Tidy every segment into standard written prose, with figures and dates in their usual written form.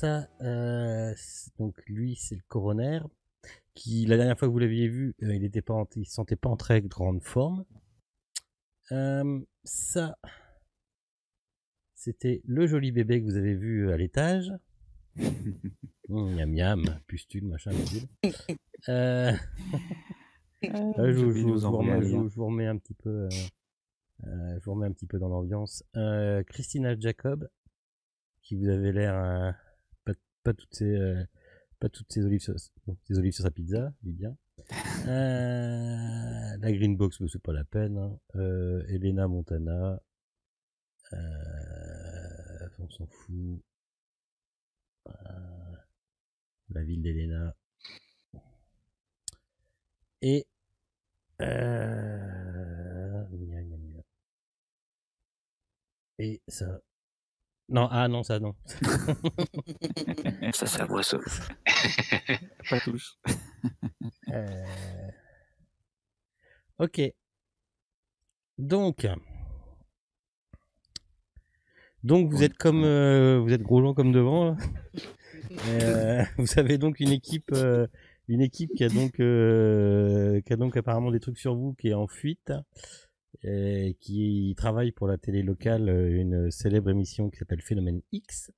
ça, donc lui, c'est le coroner, qui, la dernière fois que vous l'aviez vu, il se sentait pas en très grande forme. Ça, c'était le joli bébé que vous avez vu à l'étage. Miam miam, pustule, machin, bidule. Je vous remets un petit peu, je vous remets un petit peu dans l'ambiance. Christina Jacob, qui vous avait l'air pas toutes ces olives sur sa pizza, dit bien. La Green Box, mais c'est pas la peine. Hein. Elena Montana, on s'en fout. La ville d'Elena. Et et ça. Non, non, ça non. Ça c'est à moi ça. Pas touche. Ok. Donc vous êtes comme vous êtes gros gens comme devant. Vous avez donc une équipe qui a donc apparemment des trucs sur vous, qui est en fuite, qui travaille pour la télé locale, une célèbre émission qui s'appelle Phénomène X.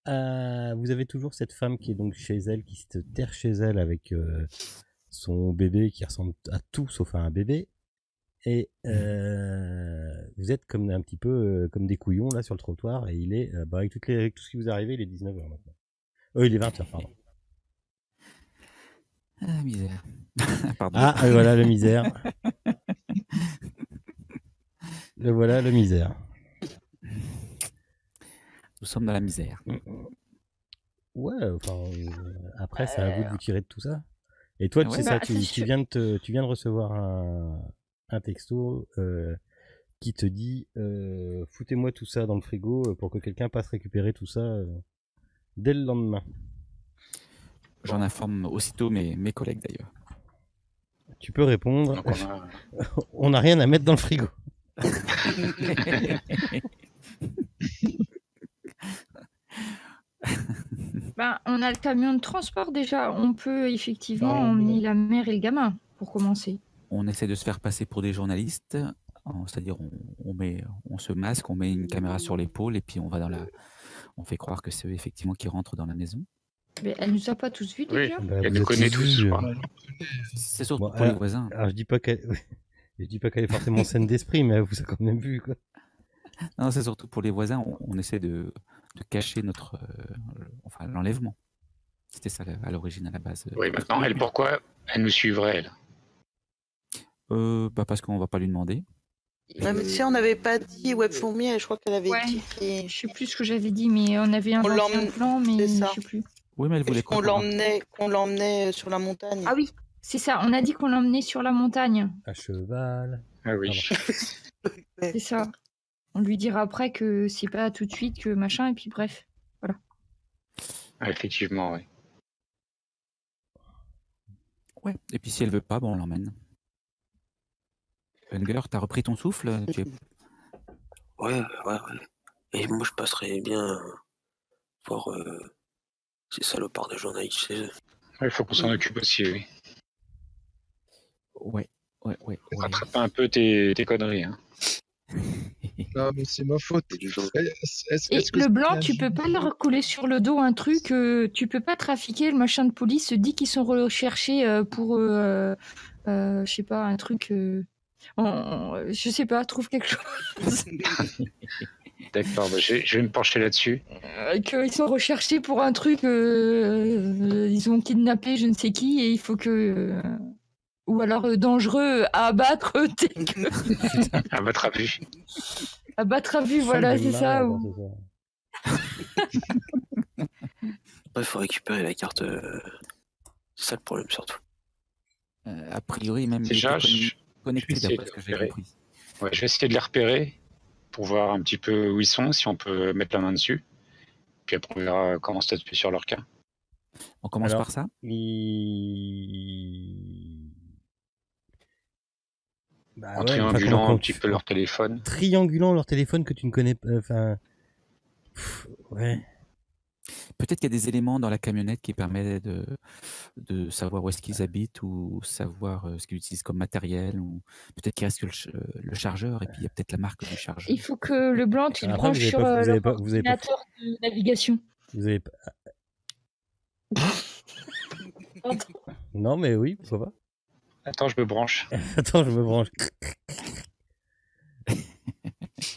Vous avez toujours cette femme qui est donc chez elle, qui se terre chez elle avec son bébé qui ressemble à tout sauf à un bébé. Et vous êtes comme un petit peu comme des couillons là sur le trottoir, et il est avec tout ce qui vous est arrivé, il est 19h maintenant. Il est 20h, pardon. Ah, misère. Pardon. Voilà le misère. Voilà le misère. Nous sommes dans la misère. Ouais, enfin après c'est à vous de vous tirer de tout ça. Et toi, tu sais ça, tu viens de recevoir un texto qui te dit foutez-moi tout ça dans le frigo pour que quelqu'un passe récupérer tout ça dès le lendemain. J'en informe aussitôt mes collègues d'ailleurs. Tu peux répondre. On n'a rien à mettre dans le frigo. On a le camion de transport déjà. On peut effectivement emmener la mère et le gamin pour commencer. On essaie de se faire passer pour des journalistes. C'est-à-dire on se masque, on met une caméra sur l'épaule et puis on fait croire que c'est eux effectivement qui rentrent dans la maison. Mais elle nous a pas tous vus déjà. Elle nous connaît tous, je crois. C'est surtout pour les voisins. Alors je dis pas qu'elle est forcément saine d'esprit, mais elle vous a quand même vu, quoi. Non, c'est surtout pour les voisins. On essaie de cacher l'enlèvement. C'était ça à l'origine, à la base. Oui, maintenant, elle, pourquoi elle nous suivrait, elle? Parce qu'on va pas lui demander. Non, mais tu sais, on n'avait pas dit Web Fourmi, je crois qu'elle avait dit. Je sais plus ce que j'avais dit, mais on avait un plan, mais je sais plus. Oui, mais elle voulait qu'on l'emmenait sur la montagne. Ah oui, c'est ça. On a dit qu'on l'emmenait sur la montagne. À cheval. Ah oui. C'est ça. On lui dira après que c'est pas tout de suite, que machin, et puis bref, voilà. Ah, effectivement, oui. Ouais. Et puis si elle veut pas, on l'emmène. Unger, t'as repris ton souffle? Ouais. Et moi, je passerais bien voir ces salopards de journalistes chez eux. Il faut qu'on s'en occupe aussi, oui. Ouais. Rattrape un peu tes conneries, hein. Non, mais c'est ma faute. Est-ce que le blanc, tu peux pas leur coller sur le dos un truc, tu peux pas trafiquer, le machin de police se dit qu'ils sont recherchés pour, je sais pas, un truc, je sais pas, trouve quelque chose. D'accord, je vais me pencher là-dessus. Qu'ils sont recherchés pour un truc, ils ont kidnappé je ne sais qui, et il faut que... ou alors dangereux à abattre. Abattre à vue. Abattre à vue, voilà, c'est ça. Il faut récupérer la carte. C'est ça le problème, surtout. A priori, même déjà, connectés, d'après ce que j'ai compris. Ouais, je vais essayer de les repérer pour voir un petit peu où ils sont, si on peut mettre la main dessus. Puis après, on verra comment statuer sur leur cas. On commence par ça. En triangulant un petit peu leur téléphone. Triangulant leur téléphone que tu ne connais pas. Enfin. Ouais. Peut-être qu'il y a des éléments dans la camionnette qui permettent de savoir où est-ce qu'ils habitent ou savoir ce qu'ils utilisent comme matériel. Ou peut-être qu'il reste que le chargeur et puis il y a peut-être la marque du chargeur. Il faut que le blanc, tu le Après, branches sur l'ordinateur de navigation. Vous avez pas... Non, mais oui, pourquoi pas. Attends, je me branche. Attends, je me branche.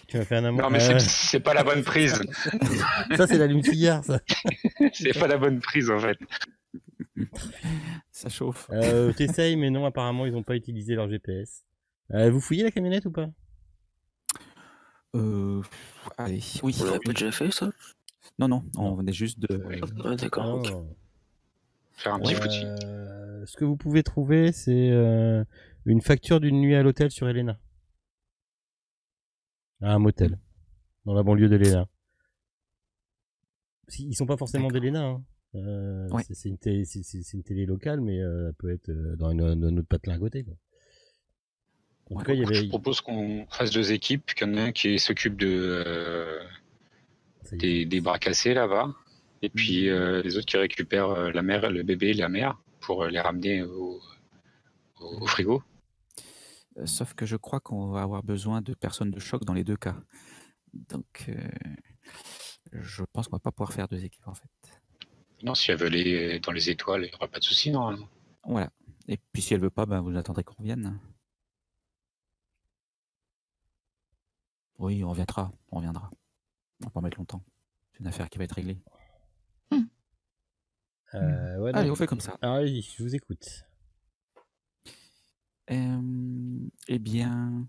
Tu m'as fait un amour. Non, mais c'est pas la bonne prise. Ça, c'est l'allume-cigare, ça. C'est pas la bonne prise, en fait. Ça chauffe. T'essayes, mais non, apparemment, ils n'ont pas utilisé leur GPS. Vous fouillez la camionnette ou pas? Allez, oui. On l'a pas déjà fait, ça? Non, on venait juste de... Ah, d'accord, ok. Faire un petit footing. Ce que vous pouvez trouver, c'est une facture d'une nuit à l'hôtel sur Helena. À un motel. Dans la banlieue d'Helena. Ils sont pas forcément d'Helena, hein. Ouais. C'est une télé locale, mais elle peut être dans un autre patelin à côté, quoi. En tout cas, Je propose qu'on fasse 2 équipes, qu'il y en a un qui s'occupe des bras cassés là-bas, et puis les autres qui récupèrent la mère, le bébé et la mère pour les ramener au frigo. Sauf que je crois qu'on va avoir besoin de personnes de choc dans les 2 cas. Donc, je pense qu'on va pas pouvoir faire 2 équipes en fait. Non, si elle veut aller dans les étoiles, il n'y aura pas de souci normalement. Voilà. Et puis si elle veut pas, vous attendrez qu'on revienne. Oui, on reviendra. On va pas mettre longtemps. C'est une affaire qui va être réglée. Allez, on fait comme ça. Allez, je vous écoute. Eh bien,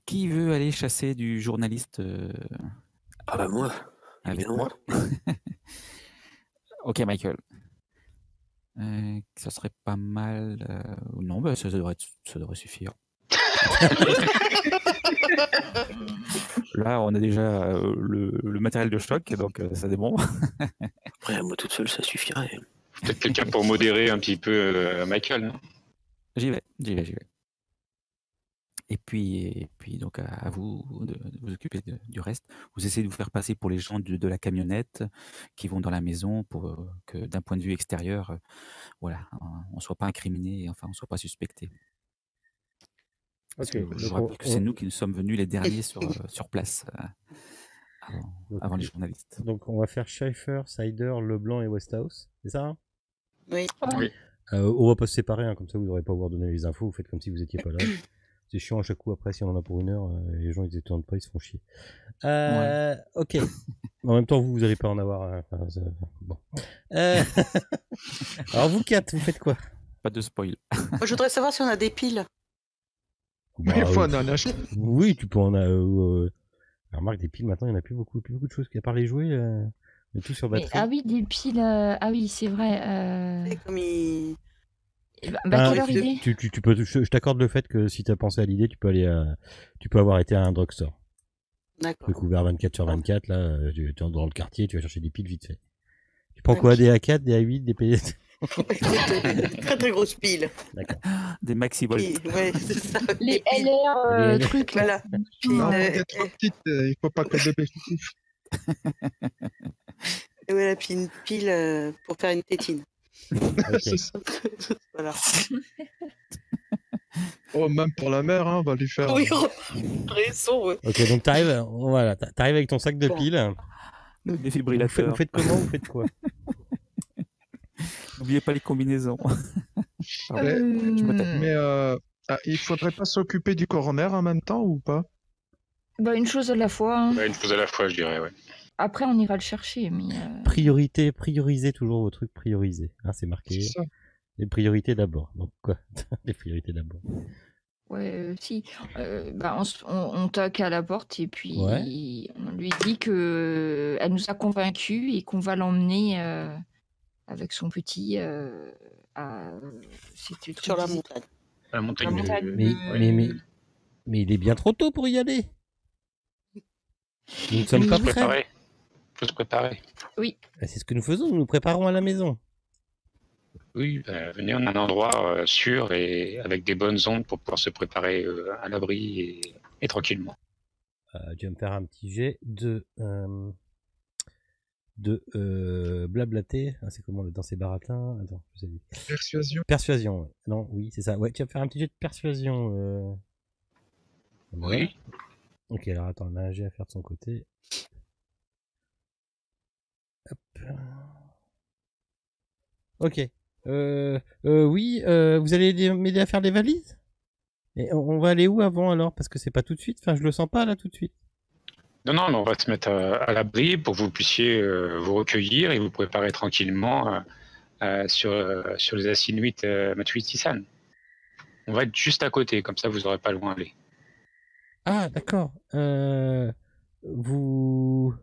qui veut aller chasser du journaliste Ah bah moi, avec évidemment. moi? Ok, Michael. Ça serait pas mal. Non, ça devrait suffire. Là, on a déjà le matériel de choc, donc ça démonte. Après, moi toute seule, ça suffirait. Peut-être quelqu'un pour modérer un petit peu Michael, non? J'y vais. Et puis donc à vous de vous occuper du reste. Vous essayez de vous faire passer pour les gens de la camionnette qui vont dans la maison pour que d'un point de vue extérieur, voilà, on soit pas incriminé, enfin on soit pas suspecté. Parce que je rappelle que c'est nous qui nous sommes venus les derniers sur place avant les journalistes. Donc on va faire Schaeffer, Sider, Leblanc et Westhouse, c'est ça, hein? Oui. Oui. On va pas se séparer, hein, comme ça vous n'aurez pas à vous donner les infos, vous faites comme si vous étiez pas là. C'est chiant à chaque coup après, si on en a pour 1 heure, les gens ils étonnent pas, ils se font chier. Ok. En même temps, vous allez pas en avoir. Bon. Alors vous 4, vous faites quoi? Pas de spoil. Moi, je voudrais savoir si on a des piles. Une fois, on en a acheté. Oui, tu peux en avoir. Remarque, des piles maintenant, il n'y en a plus beaucoup de choses. À part les jouets, mais tout sur batterie. Ah oui, des piles. Ah oui, c'est vrai. C'est comme il... quelle heure il est? Tu peux, je t'accorde le fait que si tu as pensé à l'idée, tu peux avoir été à un drugstore. D'accord. Truc ouvert 24/24, là, tu es dans le quartier, tu vas chercher des piles vite fait. Tu prends quoi? Des A4, des A8, des P... Très très grosses piles. D'accord. Des maxi-volt. Ouais, c'est ça. Les LR trucs. Voilà. Non, elle est trop petite, il faut pas que le bébé se touche. Et voilà, puis une pile pour faire une tétine. C'est ça. Voilà. Oh, même pour la mère, hein, on va lui faire. Oui, raison, ouais. Ok, donc t'arrives avec ton sac de piles. Le défibrillateur. Vous faites comment? Vous faites quoi? N'oubliez pas les combinaisons. Mais il faudrait pas s'occuper du coroner en même temps ou pas? Une chose à la fois. Hein. Une chose à la fois, je dirais, ouais. Après, on ira le chercher, mais... Priorisez toujours vos trucs priorisés. Hein, c'est marqué. C'est ça. Les priorités d'abord. Donc quoi? Les priorités d'abord. Ouais, si. On toque à la porte et puis on lui dit que elle nous a convaincus et qu'on va l'emmener avec son petit sur la montagne. La montagne. Mais il est bien trop tôt pour y aller. Nous ne sommes pas prêts. Faut se préparer. Oui. C'est ce que nous faisons, nous nous préparons à la maison. Oui, venez en un endroit sûr et avec des bonnes ondes pour pouvoir se préparer à l'abri et tranquillement. Tu vas me faire un petit jet de blablater. Ah, c'est comment dans ces baratins? Attends, je sais plus. Persuasion. Persuasion. Ouais. Non, oui, c'est ça. Ouais, tu vas faire un petit jet de persuasion. Voilà. Oui. Ok, alors attends, on a un jet à faire de son côté. Hop. Ok. Oui, vous allez m'aider à faire des valises? Et on va aller où avant alors? Parce que c'est pas tout de suite. Enfin, je le sens pas là tout de suite. Non, mais on va se mettre à l'abri pour que vous puissiez vous recueillir et vous préparer tranquillement sur les Asinuit Matuitisan. On va être juste à côté, comme ça vous n'aurez pas loin à aller. Ah, d'accord. Vous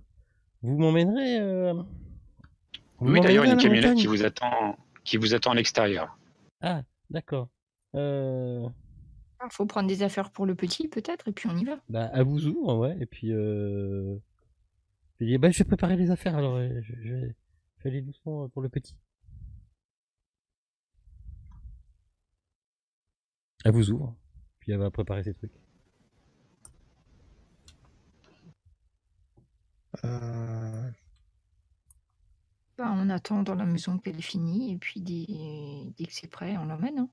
m'emmènerez Oui, d'ailleurs, il y a une camionnette montagne qui vous attend à l'extérieur. Ah, d'accord. Faut prendre des affaires pour le petit, peut-être, et puis on y va. Bah, à vous ouvre, ouais. Et puis, je vais préparer les affaires. Alors, je vais aller doucement pour le petit. Elle vous ouvre. Puis elle va préparer ses trucs. On attend dans la maison qu'elle est finie, et puis dès que c'est prêt, on l'emmène. Hein.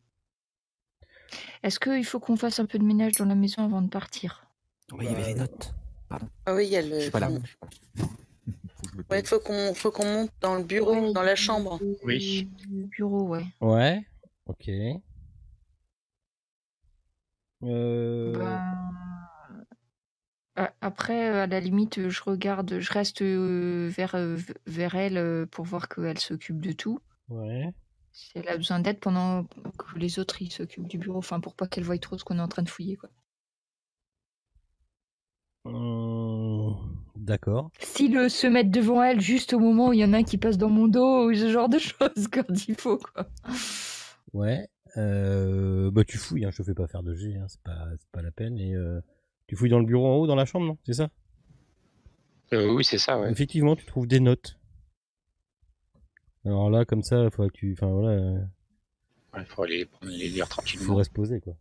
Est-ce qu'il faut qu'on fasse un peu de ménage dans la maison avant de partir? Oui, il y avait les notes. Pardon. Ah oui, il y a le. Je suis pas là. Ouais, il faut qu'on monte dans le bureau, Ouais, dans la chambre. Oui. Le bureau, ouais. Ouais. Ok. Après, à la limite, je reste vers elle pour voir qu'elle s'occupe de tout. Ouais. Si elle a besoin d'aide pendant que les autres ils s'occupent du bureau, enfin pour pas qu'elle voie trop ce qu'on est en train de fouiller, quoi. D'accord. S'ils se mettent devant elle juste au moment où il y en a un qui passe dans mon dos ou ce genre de choses quand il faut, quoi. Ouais. Bah tu fouilles, hein, je te fais pas faire de G, hein, c'est pas la peine. Et tu fouilles dans le bureau en haut, dans la chambre, non? C'est ça? Oui, c'est ça, ouais. Effectivement, tu trouves des notes. Alors là, comme ça, faut que tu, enfin voilà, Il faut aller les lire il tranquillement. faudrait se poser, quoi.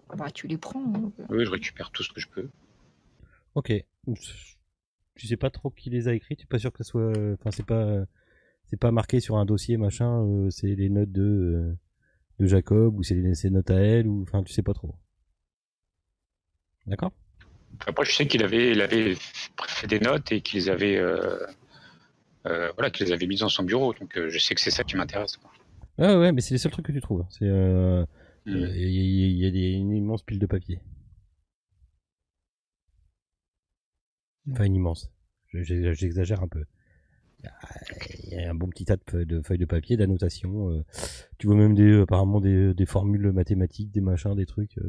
Ah bah tu les prends. Hein. Oui, je récupère tout ce que je peux. Ok. Tu sais pas trop qui les a écrits, tu es pas sûr que ça soit, enfin c'est pas marqué sur un dossier machin, c'est les notes de Jacob ou c'est ses notes à elle ou, enfin tu sais pas trop. D'accord? Après, je sais qu'il avait fait des notes et qu'il les avait, voilà, qu'il les avait mises dans son bureau. Donc, je sais que c'est ça qui m'intéresse. Quoi. Ouais, mais c'est les seuls trucs que tu trouves. C'est, il y a une immense pile de papier. Enfin, une immense. J'exagère un peu. Il y a un bon petit tas de feuilles de papier, d'annotations. Tu vois même apparemment des formules mathématiques, des machins, des trucs.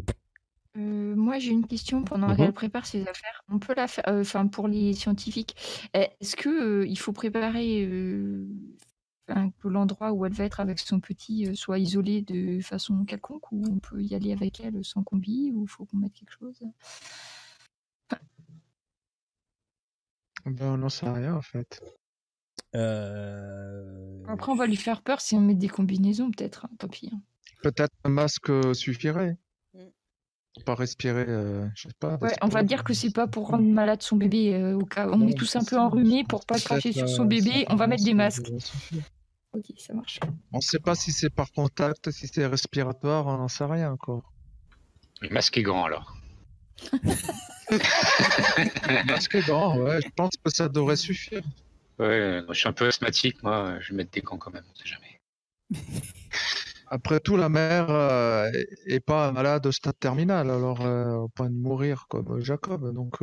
Moi, j'ai une question pendant qu'elle prépare ses affaires. On peut la faire, enfin pour les scientifiques. Est-ce que il faut préparer que l'endroit où elle va être avec son petit soit isolé de façon quelconque, ou on peut y aller avec elle sans combi, ou faut qu'on mette quelque chose? Ben, on n'en sait rien en fait. Après, on va lui faire peur si on met des combinaisons, peut-être. Hein, tant pis. Hein. Peut-être un masque suffirait. Pas respirer, je sais pas. Ouais, on va dire que c'est pas pour rendre malade son bébé au cas. On est tous un peu enrhumés pour pas cracher sur son bébé. On va mettre des masques. Ok, ça marche. On sait pas si c'est par contact, si c'est respiratoire, on n'en sait rien encore. Le masque est grand alors. Le masque est grand, ouais, je pense que ça devrait suffire. Ouais, je suis un peu asthmatique, moi, je vais mettre des gants quand même, on sait jamais. Après tout, la mère est pas malade au stade terminal, alors au point de mourir comme Jacob. Donc,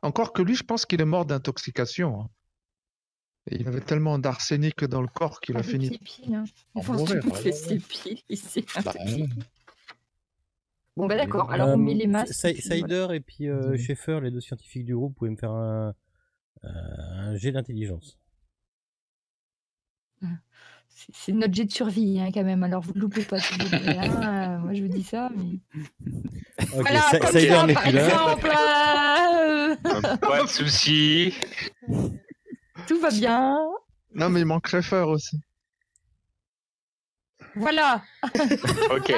encore que lui, je pense qu'il est mort d'intoxication. Hein. Et il avait tellement d'arsenic dans le corps qu'il a fini ses pieds, hein. par mourir. Ses pieds, Bah, bon, bah d'accord, alors on met les masques. Sider et puis Schaeffer, les deux scientifiques du groupe, pouvaient me faire un jet d'intelligence. C'est notre jet de survie, hein, quand même. Alors, vous ne loupez pas, s'il vous plaît. Hein. Moi, je vous dis ça, mais... Ok, voilà, Sider n'est par plus là. exemple, Pas de soucis. Tout va bien. Non, mais il manque Schaeffer aussi. Voilà. Ok.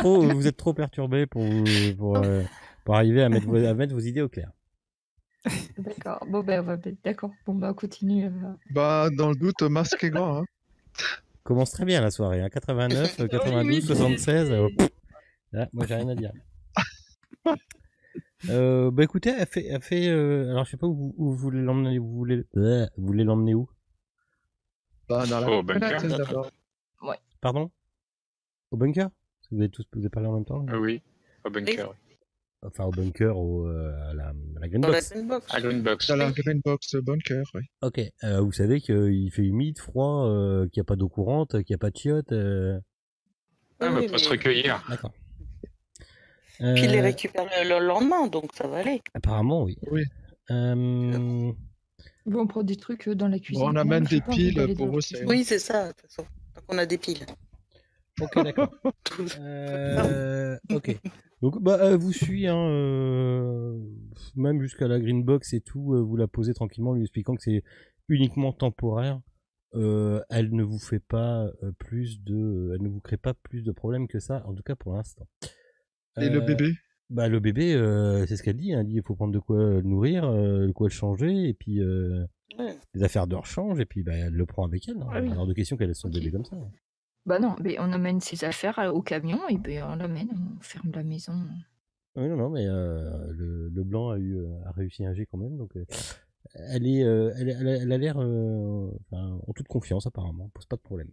Vous êtes trop perturbé pour arriver à mettre vos idées au clair. D'accord. Bon, ben, d'accord. Bon, bah, on continue. Bah, dans le doute, masque est grand. Hein. Commence très bien la soirée, hein. 89, 92, oui, 76. Là, moi, j'ai rien à dire. Bah écoutez, elle fait alors je sais pas où vous voulez l'emmener, vous voulez l'emmener où? Bah, dans la Au bunker. camionnette, d'abord. Pardon? Au bunker? Parce que vous avez parlé en même temps? Oui, au bunker. Oui. Enfin, au bunker, à la Green Dans la Box. Green Box. À Green Box. Dans la Green Box bunker, oui. Ok, vous savez qu'il fait humide, froid, qu'il n'y a pas d'eau courante, qu'il n'y a pas de chiottes. Ah, mais faut se recueillir. D'accord. Puis les récupérer le lendemain, donc ça va aller. Apparemment, oui. Oui. Bon, on prend des trucs dans la cuisine. Bon, on amène des piles pour eux. Oui, c'est ça, de toute façon. Donc on a des piles. Ok, d'accord. Ok. Donc, bah, vous suit, hein, même jusqu'à la Green Box et tout, vous la posez tranquillement, lui expliquant que c'est uniquement temporaire. Elle ne vous fait pas elle ne vous crée pas plus de problèmes que ça, en tout cas pour l'instant. Et le bébé? Bah, le bébé, c'est ce qu'elle dit. Elle dit, il faut prendre de quoi le nourrir, de quoi le changer, et puis les affaires de rechange, et puis bah, elle le prend avec elle. Hein. Ah oui. Alors de question qu'elle laisse son bébé comme ça. Bah non, mais on amène ses affaires au camion et ben on l'amène, on ferme la maison. Oui, non, mais le blanc a réussi un jet quand même, donc elle a l'air en toute confiance apparemment, pose pas de problème.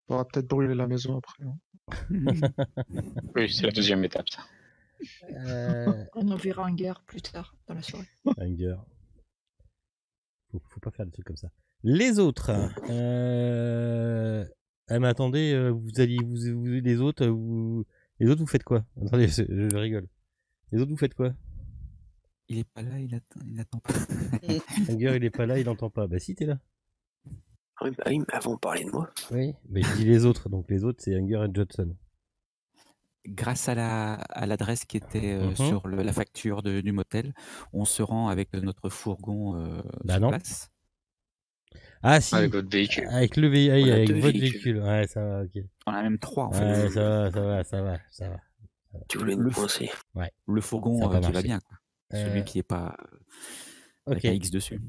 On va peut-être brûler la maison après. Hein. Oui, c'est la deuxième étape, ça. On en verra un guerre plus tard dans la soirée. Hunger. Faut pas faire des trucs comme ça. Les autres. Mais attendez, les autres, vous faites quoi? Attendez, je rigole. Les autres, vous faites quoi? Il est pas là, il attend pas. Hunger, il est pas là, il entend pas. Bah si, t'es là. Oui, bah oui, mais avant, parler de moi. Oui, mais je dis les autres. Donc les autres, c'est Hunger et Johnson. Grâce à l'adresse qui était sur la facture du motel, on se rend avec notre fourgon sur place. Ah si, avec votre véhicule. Avec le avec votre véhicule. Ouais, ça va, ok. On a même 3 en fait. Ouais, ça va. Tu voulais me coincer. Ouais. Le fourgon qui va bien, quoi. Celui qui est pas avec un X dessus.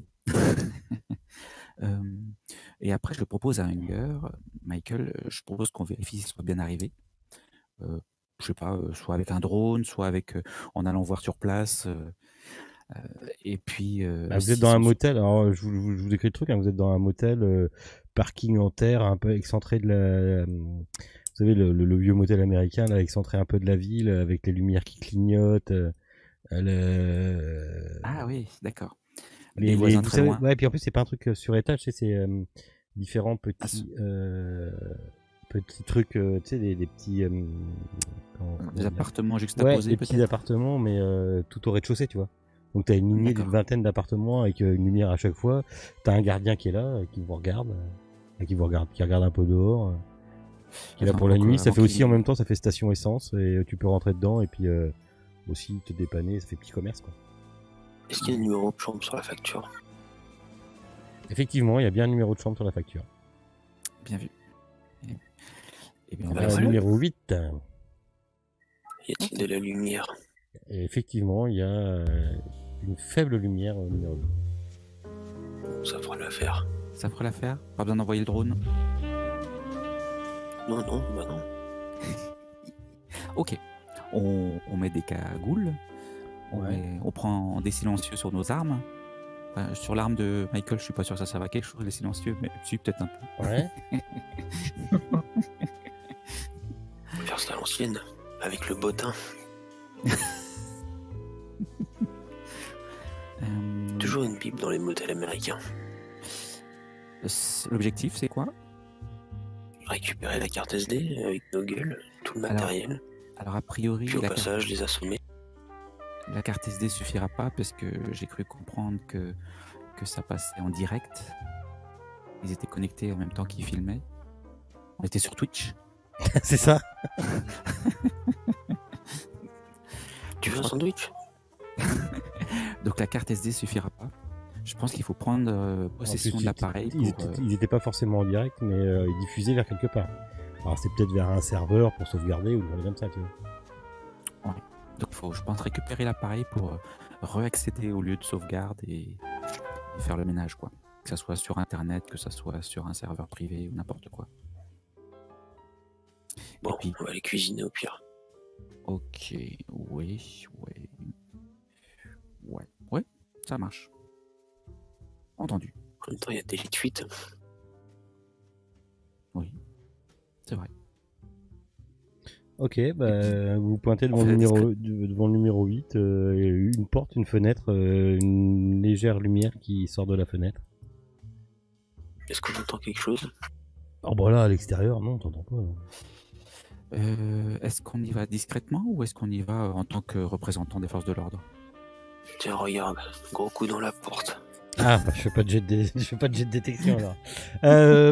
Et après, je propose à Hunger, Michael, je propose qu'on vérifie s'il soit bien arrivé. Je sais pas, soit avec un drone, soit avec en allant voir sur place. Et puis. Vous êtes dans un motel. Alors, je vous décris le truc. Hein, vous êtes dans un motel, parking en terre, un peu excentré de la. Vous savez, le vieux motel américain, là, excentré un peu de la ville, avec les lumières qui clignotent. Ah oui, d'accord. Les voisins très loin. Ouais, et puis en plus, c'est pas un truc sur étage, c'est différents petits. Petits trucs, tu sais, des petits... des appartements juxtaposés, ouais, des petits appartements, mais tout au rez-de-chaussée, tu vois. Donc t'as une lignée d'une vingtaine d'appartements avec une lumière à chaque fois. T'as un gardien qui est là, qui vous regarde, qui regarde un peu dehors, qui est là pour la nuit. Ça fait aussi, en même temps, ça fait station essence, et tu peux rentrer dedans, et puis aussi te dépanner, ça fait petit commerce, quoi. Est-ce qu'il y a un numéro de chambre sur la facture? Effectivement, il y a bien un numéro de chambre sur la facture. Bien vu. Et bien, on va au numéro 8. Y a-t-il de la lumière? Et effectivement, il y a une faible lumière au numéro 2. Ça fera l'affaire. Ça fera l'affaire? Pas besoin d'envoyer le drone? Non, bah non. Ok. On met des cagoules. On prend des silencieux sur nos armes. Enfin, sur l'arme de Michael, je suis pas sûr que ça va quelque chose, les silencieux, mais si, peut-être un peu. Ouais. Faire ça à l'ancienne, avec le bottin. Toujours une pipe dans les motels américains. L'objectif, c'est quoi? Récupérer la carte SD avec nos gueules, tout le matériel. Alors a priori, puis au passage, les assommer. La carte SD suffira pas parce que j'ai cru comprendre que ça passait en direct. Ils étaient connectés en même temps qu'ils filmaient. On était sur Twitch. C'est ça. Tu veux un sandwich? Donc la carte SD suffira pas. Je pense qu'il faut prendre possession de l'appareil. Ils étaient pas forcément en direct, mais ils diffusaient vers quelque part. Alors c'est peut-être vers un serveur pour sauvegarder ou des comme ça, tu vois. Ouais. Donc il faut, je pense, récupérer l'appareil pour réaccéder au lieu de sauvegarde et faire le ménage, quoi. Que ça soit sur Internet, que ça soit sur un serveur privé ou n'importe quoi. Bon, puis... on va aller cuisiner au pire. Ok, ouais, ça marche. Entendu. En même temps, il y a des fuites. Oui, c'est vrai. Ok, bah, vous pointez devant le numéro 8, une porte, une fenêtre, une légère lumière qui sort de la fenêtre. Est-ce qu'on entend quelque chose? Oh bah là, à l'extérieur, non, t'entends pas. Est-ce qu'on y va discrètement ou est-ce qu'on y va en tant que représentant des forces de l'ordre? Tiens, regarde, gros coup dans la porte. Ah, bah, je fais pas de jet de détection alors.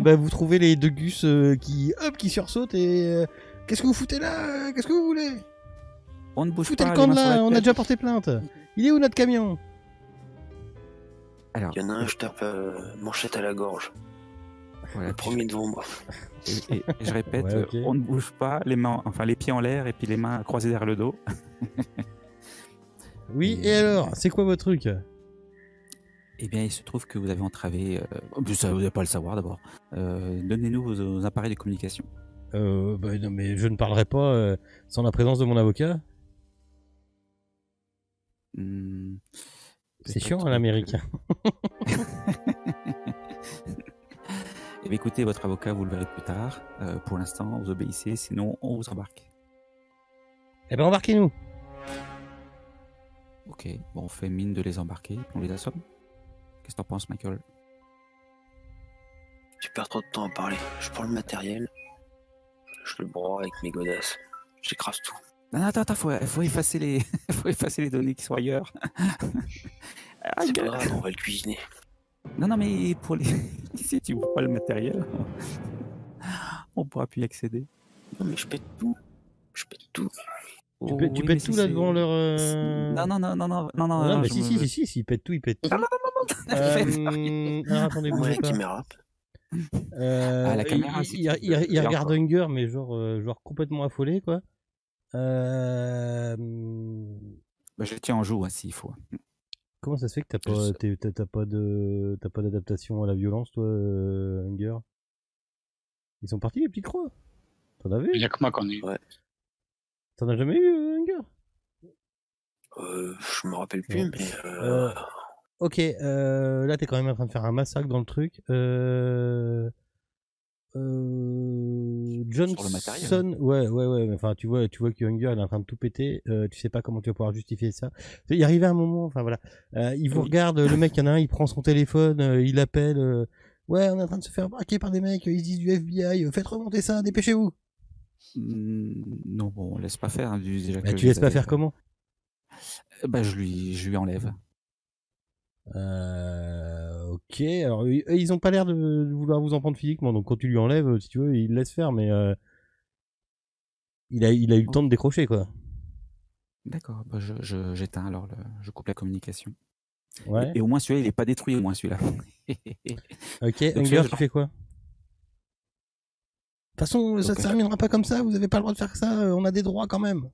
Bah, vous trouvez les deux gus qui sursautent et qu'est-ce que vous foutez là? Qu'est-ce que vous voulez? On ne bouge Foutez pas, le camp de les mains sur là, la on a tête. déjà porté plainte. Il est où notre camion? Alors, il y en a un, je tape manchette à la gorge. voilà, le premier devant moi. Et je répète, Ouais, okay. On ne bouge pas, les pieds en l'air et puis les mains croisées derrière le dos. Oui, et alors? C'est quoi votre truc? Eh bien, il se trouve que vous avez entravé... ça, vous n'allez pas le savoir d'abord. Donnez-nous vos appareils de communication. Bah, non, mais je ne parlerai pas sans la présence de mon avocat. C'est chiant, un américain. Eh bien, écoutez, votre avocat, vous le verrez plus tard. Pour l'instant, vous obéissez, sinon on vous embarque. Eh ben, embarquez-nous. Ok, bon, on fait mine de les embarquer, puis on les assomme. Qu'est-ce que t'en penses, Michael? Tu perds trop de temps à parler. Je prends le matériel, je le broie avec mes godasses. J'écrase tout. Non, attends, faut effacer les... faut effacer les données qui sont ailleurs. C'est pas grave, on va le cuisiner. Non, mais pour les... si tu vois le matériel, on pourra plus y accéder. Non, mais je pète tout. Tu pètes tout là devant leur... Non, mais si, il pète tout, il pète tout. Alors, attendez, bougez pas. Caméra. La caméra, il regarde Hunger, mais genre complètement affolé, quoi. Bah, je tiens en joue, hein, s'il faut. Comment ça se fait que t'as pas d'adaptation à la violence, toi, Hunger? Ils sont partis, les petites croix? T'en as vu? Il y a que moi qu'on est. Ouais. T'en as jamais eu, Hunger? Je me rappelle plus, ouais. mais... Ok, là t'es quand même en train de faire un massacre dans le truc. Johnson, sur le matériel. Ouais. Enfin, tu vois que Hunger il est en train de tout péter. Tu sais pas comment tu vas pouvoir justifier ça. Il arrivait un moment, enfin voilà. Il vous regarde, le mec, il y en a un, il prend son téléphone, il appelle. Ouais, on est en train de se faire braquer par des mecs, ils disent du FBI, faites remonter ça, dépêchez-vous. Non, bon, on laisse pas faire. Hein, déjà bah, tu laisses pas faire comment? Bah, je lui enlève. Ok, alors eux, ils ont pas l'air de vouloir vous en prendre physiquement, donc quand tu lui enlèves, si tu veux, il laisse faire, mais il a eu le temps de décrocher, quoi. D'accord, bah j'éteins alors, je coupe la communication. Ouais. Et au moins celui-là, il est pas détruit, au moins celui-là. Ok, Hunger, tu fais quoi? De toute façon, ça ne terminera pas comme ça, vous avez pas le droit de faire ça, on a des droits quand même.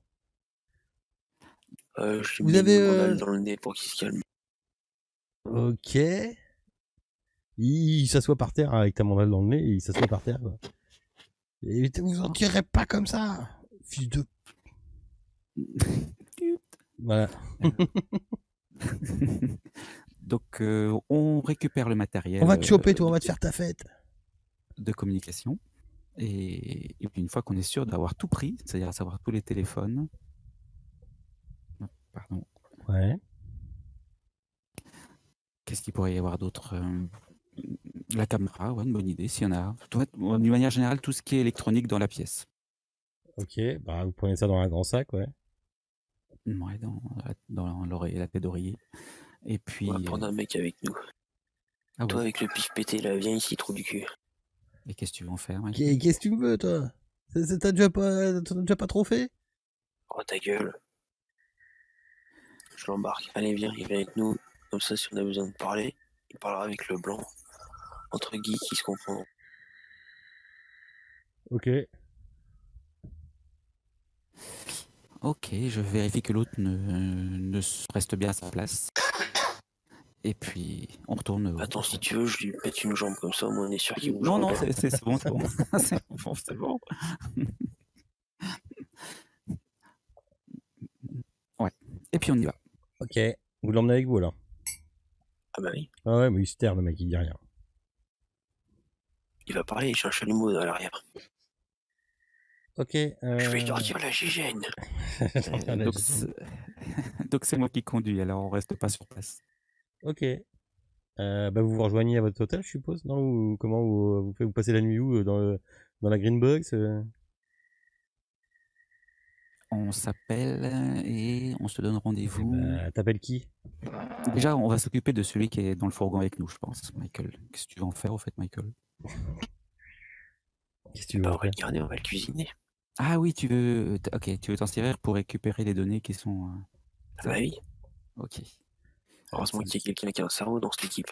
Je lui mets une mandale dans le nez pour qu'il se calme. Ok. Il s'assoit par terre avec ta mandale dans le nez, et il s'assoit par terre, quoi. Et vous en tirerez pas comme ça, fils de... Voilà. Donc, on récupère le matériel. On va te choper, toi, on va te faire ta fête. De communication. Et puis, une fois qu'on est sûr d'avoir tout pris, c'est-à-dire à savoir tous les téléphones. Pardon. Ouais. Qu'est-ce qu'il pourrait y avoir d'autre? La caméra, ouais, une bonne idée, s'il y en a. D'une manière générale, tout ce qui est électronique dans la pièce. Ok, bah vous prenez ça dans un grand sac, ouais. Ouais, dans l'oreiller, la tête d'oreiller. Et puis... On va prendre un mec avec nous. Ah, toi, ouais. avec le pif pété, là, viens ici, trou du cul. Et qu'est-ce que tu veux en faire, mec? Qu'est-ce que tu veux, toi? T'as déjà pas trop fait? Oh, ta gueule. Je l'embarque. Allez, viens, il vient avec nous. Comme ça, si on a besoin de parler, il parlera avec le blanc. Entre geeks, qui se comprend. Ok. Ok, je vérifie que l'autre ne reste bien à sa place. Et puis, on retourne. Attends, si tu veux, je lui pète une jambe comme ça, moi on est sûr qu'il bouge. Non, non, c'est bon, c'est bon. C'est bon. Ouais. Et puis on y va. Ok. Vous l'emmenez avec vous alors? Ah bah oui. Ah ouais, mais il se terre, le mec, il dit rien. Il va parler, il cherche un chalumeau à l'arrière. Ok. Je vais sortir la gigène. Donc c'est moi qui conduis, alors on reste pas sur place. Ok. Bah vous vous rejoignez à votre hôtel, je suppose, non? Ou comment vous passez la nuit où? Dans la Green Box? On s'appelle et on se donne rendez-vous. Bah, t'appelles qui? Déjà, on va s'occuper de celui qui est dans le fourgon avec nous, je pense. Michael, qu'est-ce que tu vas en faire, au fait, Michael? Qu'est-ce que tu veux on va le garder, on va le cuisiner. Ah oui, tu veux t'en servir pour récupérer les données qui sont... Ah bah oui. Ok. Heureusement qu'il y a quelqu'un qui a un cerveau dans cette équipe.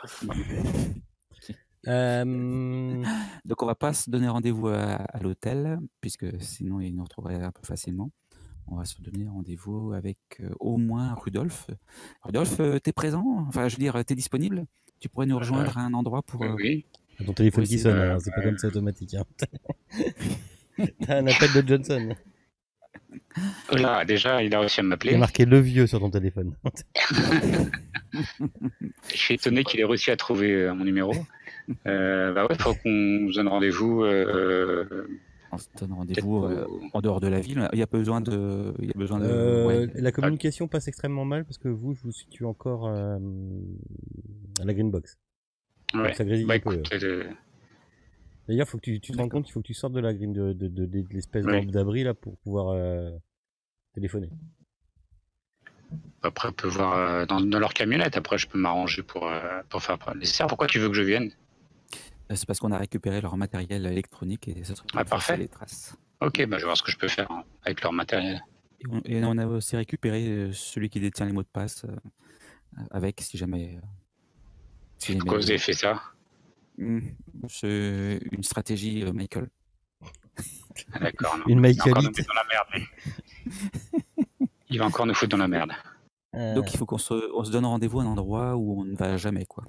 Donc on va pas se donner rendez-vous à l'hôtel, puisque sinon il nous retrouverait un peu facilement. On va se donner rendez-vous avec au moins Rudolf. Rudolf, t'es présent? Enfin, je veux dire, t'es disponible? Tu pourrais nous rejoindre à un endroit pour... Oui. Ton téléphone qui sonne, hein, c'est pas comme ça automatique. Hein. T'as un appel de Johnson. Là, déjà, il a réussi à m'appeler. Il y a marqué le vieux sur ton téléphone. Je suis étonné qu'il ait réussi à trouver mon numéro. Bah ouais, il faut qu'on se donne rendez-vous. On se donne rendez-vous en dehors de la ville. Il y a besoin de... La communication passe extrêmement mal parce que je vous situe encore à la Green Box. Ouais. Donc ça grésille Bah, un peu. écoute, D'ailleurs, faut que tu te rends compte qu'il faut que tu sortes de la green de l'espèce d'abri là pour pouvoir téléphoner. Après, on peut voir dans leur camionnette. Après, je peux m'arranger pour faire le nécessaire. Pourquoi tu veux que je vienne? C'est parce qu'on a récupéré leur matériel électronique et ça sera parfait. les traces. Ok, bah, je vais voir ce que je peux faire avec leur matériel. Et on a aussi récupéré celui qui détient les mots de passe avec, si jamais... Pourquoi vous avez fait ça? C'est une stratégie, Michael. Ah, d'accord. Une Michaelite. Il va encore nous foutre dans la merde. Donc il faut qu'on se donne rendez-vous à un endroit où on ne va jamais, quoi.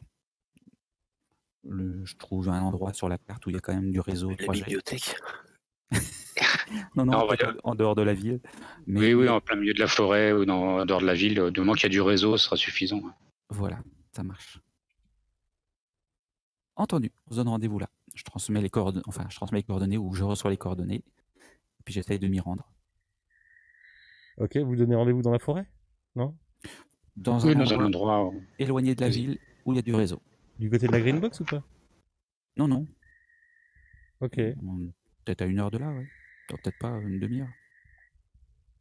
Je trouve un endroit sur la carte où il y a quand même du réseau. La 3G. bibliothèque. non, en dehors de la ville. Mais... Oui, en plein milieu de la forêt ou en dehors de la ville. Du moment qu'il y a du réseau, ce sera suffisant. Voilà, ça marche. Entendu, on se donne rendez-vous là. Je transmets les coordonnées ou je reçois les coordonnées. Et puis j'essaye de m'y rendre. Ok, vous donnez rendez-vous dans la forêt? Non? Dans un endroit éloigné de la ville où il y a du réseau. Du côté de la Green Box ou pas? Non, non. Ok. Peut-être à 1 heure de là, ouais. Peut-être pas une demi-heure.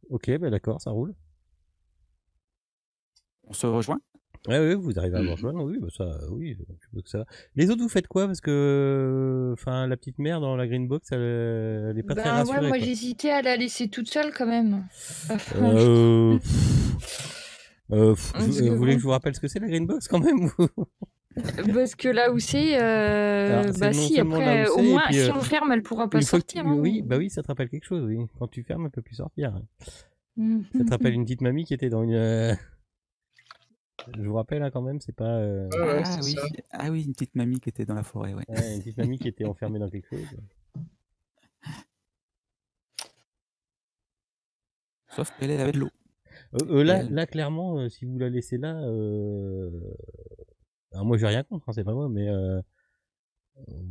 Ok, bah d'accord, ça roule. On se rejoint? Ouais, vous arrivez à me rejoindre, oui, bah ça, oui, je pense que ça va. Les autres, vous faites quoi? Parce que, enfin, la petite mère dans la Green Box, elle est pas très rassurée. Ouais, moi j'hésitais à la laisser toute seule quand même. Vous voulez que je vous rappelle ce que c'est la Green Box quand même? Parce que là où c'est, si, après, au moins, si on ferme, elle pourra pas sortir. Oui, bah oui, ça te rappelle quelque chose, oui. Quand tu fermes, elle peut plus sortir. Ça te rappelle une petite mamie qui était dans une... Je vous rappelle, hein, quand même, c'est pas... oui. Ah oui, une petite mamie qui était dans la forêt, ouais. Une petite mamie qui était enfermée dans quelque chose. Sauf qu'elle avait de l'eau. Là, clairement, si vous la laissez là... Alors moi, j'ai rien contre, hein, c'est pas moi, mais...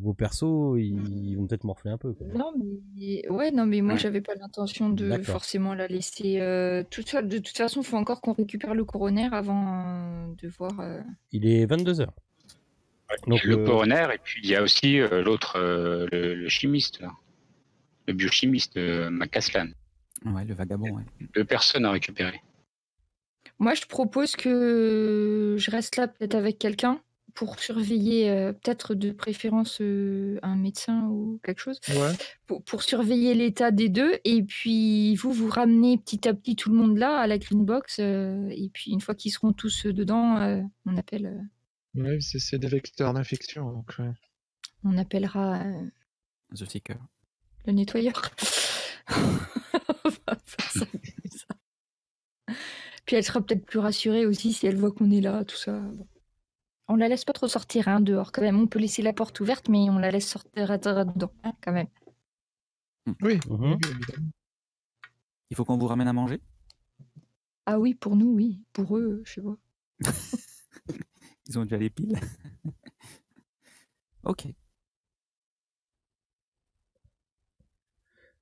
Vos persos, ils vont peut-être morfler un peu, quoi. Non, mais moi, j'avais pas l'intention de forcément la laisser toute seule. De toute façon, il faut encore qu'on récupère le coroner avant de voir... Il est 22h. Donc, le coroner, et puis il y a aussi l'autre, le chimiste, là. Le biochimiste, Macaslan. Ouais, le vagabond, ouais. 2 personnes à récupérer. Moi, je propose que je reste là peut-être avec quelqu'un pour surveiller, peut-être de préférence un médecin ou quelque chose, pour surveiller l'état des deux. Et puis vous ramenez petit à petit tout le monde là à la Green Box. Et puis une fois qu'ils seront tous dedans, on appelle. Oui, c'est des vecteurs d'infection. Donc, on appellera The Seeker. Le nettoyeur. Puis elle sera peut-être plus rassurée aussi si elle voit qu'on est là, tout ça. Bon. On la laisse pas trop sortir hein, dehors quand même. On peut laisser la porte ouverte, mais on la laisse sortir dedans hein, quand même. Oui, Mhm. évidemment. Il faut qu'on vous ramène à manger? Ah oui, pour nous, oui. Pour eux, je sais pas. Ils ont déjà les piles. Ok.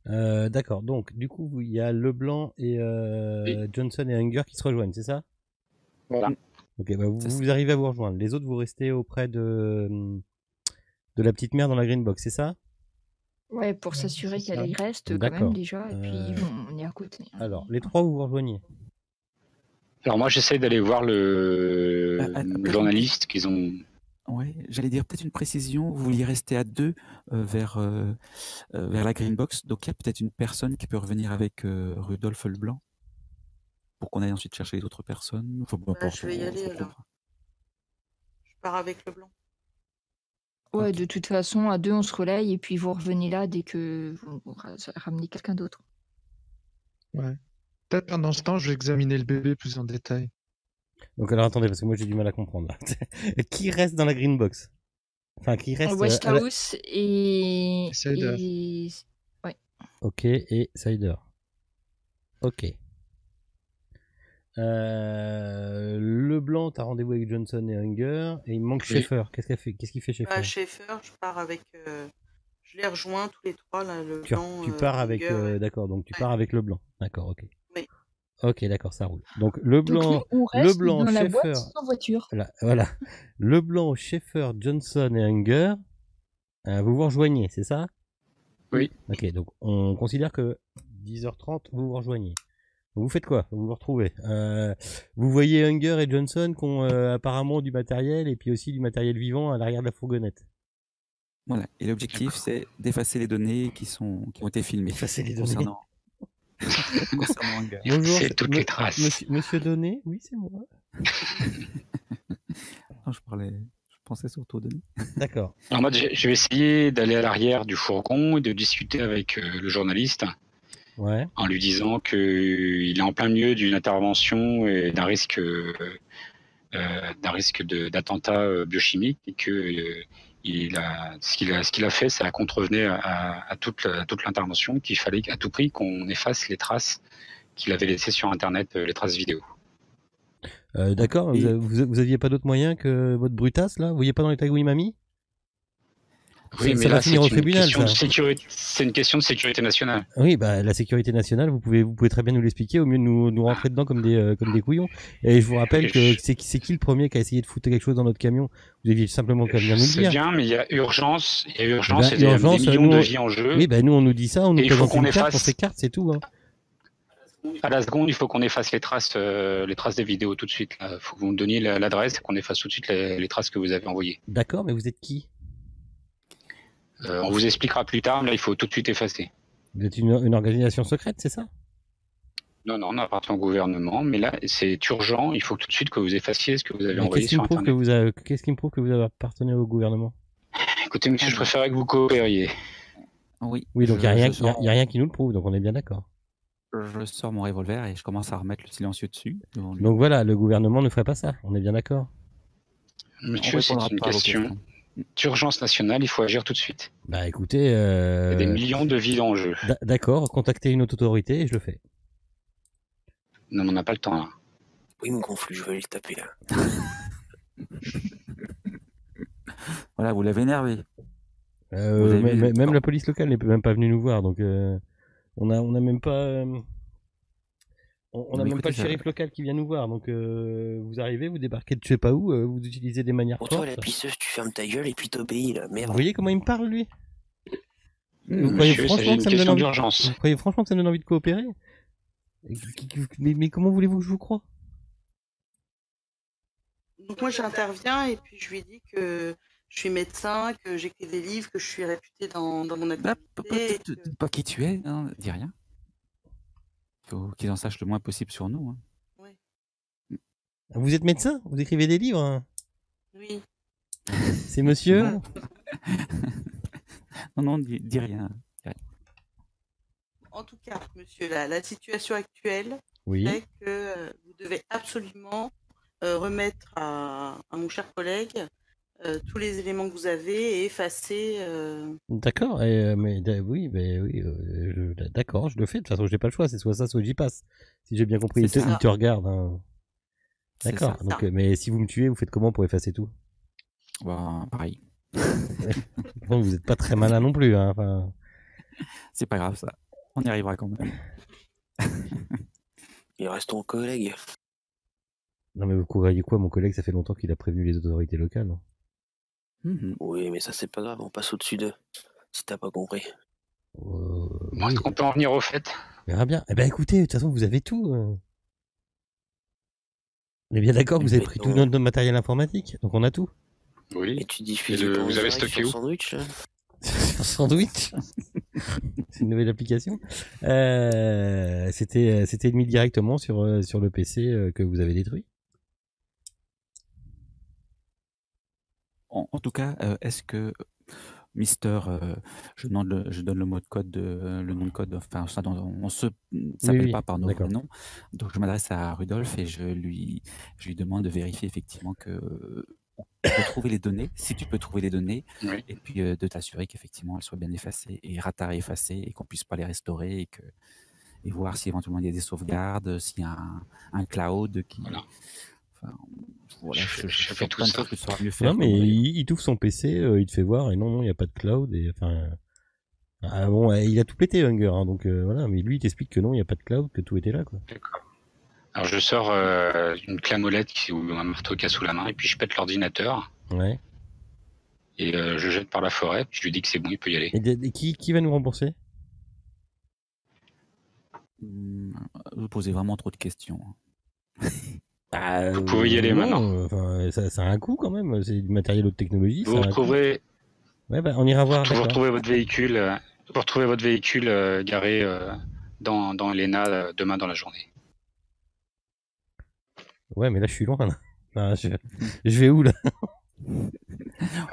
D'accord. Donc, du coup, il y a Leblanc et Johnson et Hunger qui se rejoignent, c'est ça? Voilà. Ok, bah C'est ça. vous arrivez à vous rejoindre. Les autres, vous restez auprès de la petite mère dans la green box, c'est ça? Ouais, pour Ouais, s'assurer c'est qu'elle ça. y reste quand même D'accord. déjà. Et puis, on est à côté. hein. Alors, les trois, vous vous rejoignez. Alors moi, j'essaie d'aller voir le peut-être journaliste qu'ils ont. Ouais, j'allais dire peut-être une précision. Vous vouliez rester à deux vers la green box. Donc il y a peut-être une personne qui peut revenir avec Rudolf Leblanc pour qu'on aille ensuite chercher les autres personnes. Enfin, peu importe, je vais y on aller se alors. retrouvera. Je pars avec le blanc. Ouais, Ok. de toute façon, à deux, on se relaye et puis vous revenez là dès que vous ramenez quelqu'un d'autre. Ouais. Peut-être pendant ce temps, je vais examiner le bébé plus en détail. Donc, alors attendez, parce que moi j'ai du mal à comprendre là. Qui reste dans la green box? Enfin, qui reste à la- Westhouse et... Cider. et... Ouais. Ok, et Cider. Ok. Leblanc, t'as rendez-vous avec Johnson et Hunger, et il me manque Oui. Schaeffer. Qu'est-ce qu'il fait Schaeffer? Schaeffer, je pars avec. Je les rejoins tous les trois, là, le Tu, blanc. tu pars avec, Hunger et- d'accord, donc tu Ouais. pars avec Leblanc. D'accord, ok. Oui. Ok, d'accord, ça roule. Donc Donc nous, on reste Leblanc, dans la Schaeffer, boîte sans voiture. voilà. Leblanc, Schaeffer, Johnson et Hunger, vous vous rejoignez, c'est ça? Oui. Ok, donc on considère que 10h30, vous vous rejoignez. Vous faites quoi? Vous vous retrouvez. Vous voyez Hunger et Johnson qui ont apparemment du matériel et puis aussi du matériel vivant à l'arrière de la fourgonnette. Voilà. Et l'objectif, c'est d'effacer les données qui ont été filmées Effacer les données. concernant Hunger. Bonjour, C'est toutes les traces. Monsieur Donné? Oui, c'est moi. Non, je pensais surtout aux données. D'accord. Alors moi, je vais essayer d'aller à l'arrière du fourgon et de discuter avec le journaliste Ouais. en lui disant qu'il est en plein milieu d'une intervention et d'un risque d'attentat biochimique et que ce qu'il a fait, ça contrevenait à toute l'intervention, qu'il fallait à tout prix qu'on efface les traces qu'il avait laissées sur Internet, les traces vidéo. D'accord. Et- Vous aviez pas d'autre moyen que votre brutasse là? Vous voyez pas dans les tags où il m'a mis? Oui, Ça mais va là, finir au c'est une tribunal, question de ça. sécurité. C'est une question de sécurité nationale. Oui, bah la sécurité nationale, vous pouvez très bien nous l'expliquer au mieux de nous rentrer dedans comme des couillons. Et je vous rappelle Et que je- c'est qui le premier qui a essayé de foutre quelque chose dans notre camion? Vous aviez simplement qu'à venir Je nous le sais dire. bien, mais il y a urgence. Il y a Eh urgence, ben, et il y a des urgence, millions nous, de vies en jeu. Oui, bah nous on nous dit ça, on nous Et il faut présente qu'on une carte, on efface. s'écarte, c'est tout. Hein. À la seconde, il faut qu'on efface les traces des vidéos tout de suite. Il faut que vous me donniez l'adresse et qu'on efface tout de suite les traces que vous avez envoyées. D'accord, mais vous êtes qui? On vous expliquera plus tard, mais là, il faut tout de suite effacer. Vous êtes une organisation secrète, c'est ça? Non, on appartient au gouvernement, mais là, c'est urgent. Il faut tout de suite que vous effaciez ce que vous avez Mais envoyé sur Internet. qu'est-ce qui me prouve que vous appartenez au gouvernement? Écoutez, monsieur, je préférerais que vous coopériez. Oui. Oui, donc il n'y a, je sors- y a rien qui nous le prouve, donc on est bien d'accord. Je sors mon revolver et je commence à remettre le silencieux dessus. Devant lui. Donc voilà, le gouvernement ne ferait pas ça, on est bien d'accord. Monsieur, On c'est répondra une pas à vos question questions. d'urgence nationale. Il faut agir tout de suite. Bah écoutez, Il y a des millions de vies en jeu. d'accord, contactez une autre autorité et je le fais. Non, mais on n'a pas le temps, là. Oui, il me gonfle, je vais aller le taper là. Voilà, vous l'avez énervé. Vous Euh, avez vu- même la police locale n'est même pas venue nous voir, donc on a même pas, on a Mais même écoutez, pas le ça- shérif local qui vient nous voir, donc vous arrivez, vous débarquez de je sais pas où, vous utilisez des manières Pour toi, fortes. la pisseuse, tu fermes ta gueule et puis t'obéis là, Vous merde. voyez comment il me parle lui? Vous croyez Monsieur, il franchement s'agit que ça d'une me donne question envie? d'urgence. Vous croyez franchement que ça me donne envie de coopérer? Mais comment voulez-vous que je vous croie? Donc moi j'interviens et puis je lui dis que je suis médecin, que j'écris des livres, que je suis réputé dans mon Bah, activité. et que- pas qui tu es, hein, dis rien. Faut qu'ils en sachent le moins possible sur nous. Hein. Oui. Vous êtes médecin? Vous écrivez des livres? Hein? Oui. C'est monsieur? Non, dis rien. En tout cas, monsieur, la situation actuelle Oui. fait que vous devez absolument remettre à mon cher collègue tous les éléments que vous avez et effacer. D'accord, oui, d'accord, je le fais. De toute façon, j'ai pas le choix. C'est soit ça, soit j'y passe. Si j'ai bien compris, il te regarde. Hein. D'accord. Donc, mais si vous me tuez, vous faites comment pour effacer tout? Bah, pareil. Bon, vous êtes pas très malin non plus. Hein. Enfin... C'est pas grave ça. On y arrivera quand même. Il reste ton collègue. Non mais vous croyez quoi? Mon collègue, ça fait longtemps qu'il a prévenu les autorités locales. Oui, mais ça c'est pas grave, on passe au-dessus d'eux. Si t'as pas compris. Est-ce qu'on peut en venir au fait? On verra bien. Eh ben écoutez, de toute façon, vous avez tout. On est bien d'accord, vous avez pris tout notre matériel informatique, donc on a tout. Oui. Et tu diffuses vous avez stocké où? Sandwich là Sandwich. C'est une nouvelle application. C'était mis directement sur le PC que vous avez détruit. En tout cas, est-ce que Mister, je donne le mot de code, le nom de code, enfin ça, on se s'appelle pas par nos vrais noms. Donc je m'adresse à Rudolf et je lui demande de vérifier effectivement que on peut trouver les données, si tu peux trouver les données, et puis de t'assurer qu'effectivement elles soient bien effacées et ratard effacées et qu'on puisse pas les restaurer et voir si éventuellement il y a des sauvegardes, s'il y a un cloud qui. Enfin, voilà, je fais tout ça. Que ça mieux faire. Non, mais il t'ouvre son PC, il te fait voir, et non, il n'y a pas de cloud, et enfin... bon, il a tout pété, Hunger, hein, donc voilà, mais lui, il t'explique que non, il n'y a pas de cloud, que tout était là, quoi. D'accord. Alors, je sors une clé à molette ou un marteau qui a sous la main, et puis je pète l'ordinateur. Ouais. Et je jette par la forêt, puis je lui dis que c'est bon, il peut y aller. Et qui va nous rembourser? Vous posez vraiment trop de questions. Vous pouvez y aller maintenant. Enfin, ça a un coût quand même, c'est du matériel haute technologie. Vous retrouverez. Ouais, bah, on ira voir. Vous retrouvez votre véhicule, garé dans l'ENA demain dans la journée. Ouais, mais là je suis loin. Là. Enfin, je vais où là?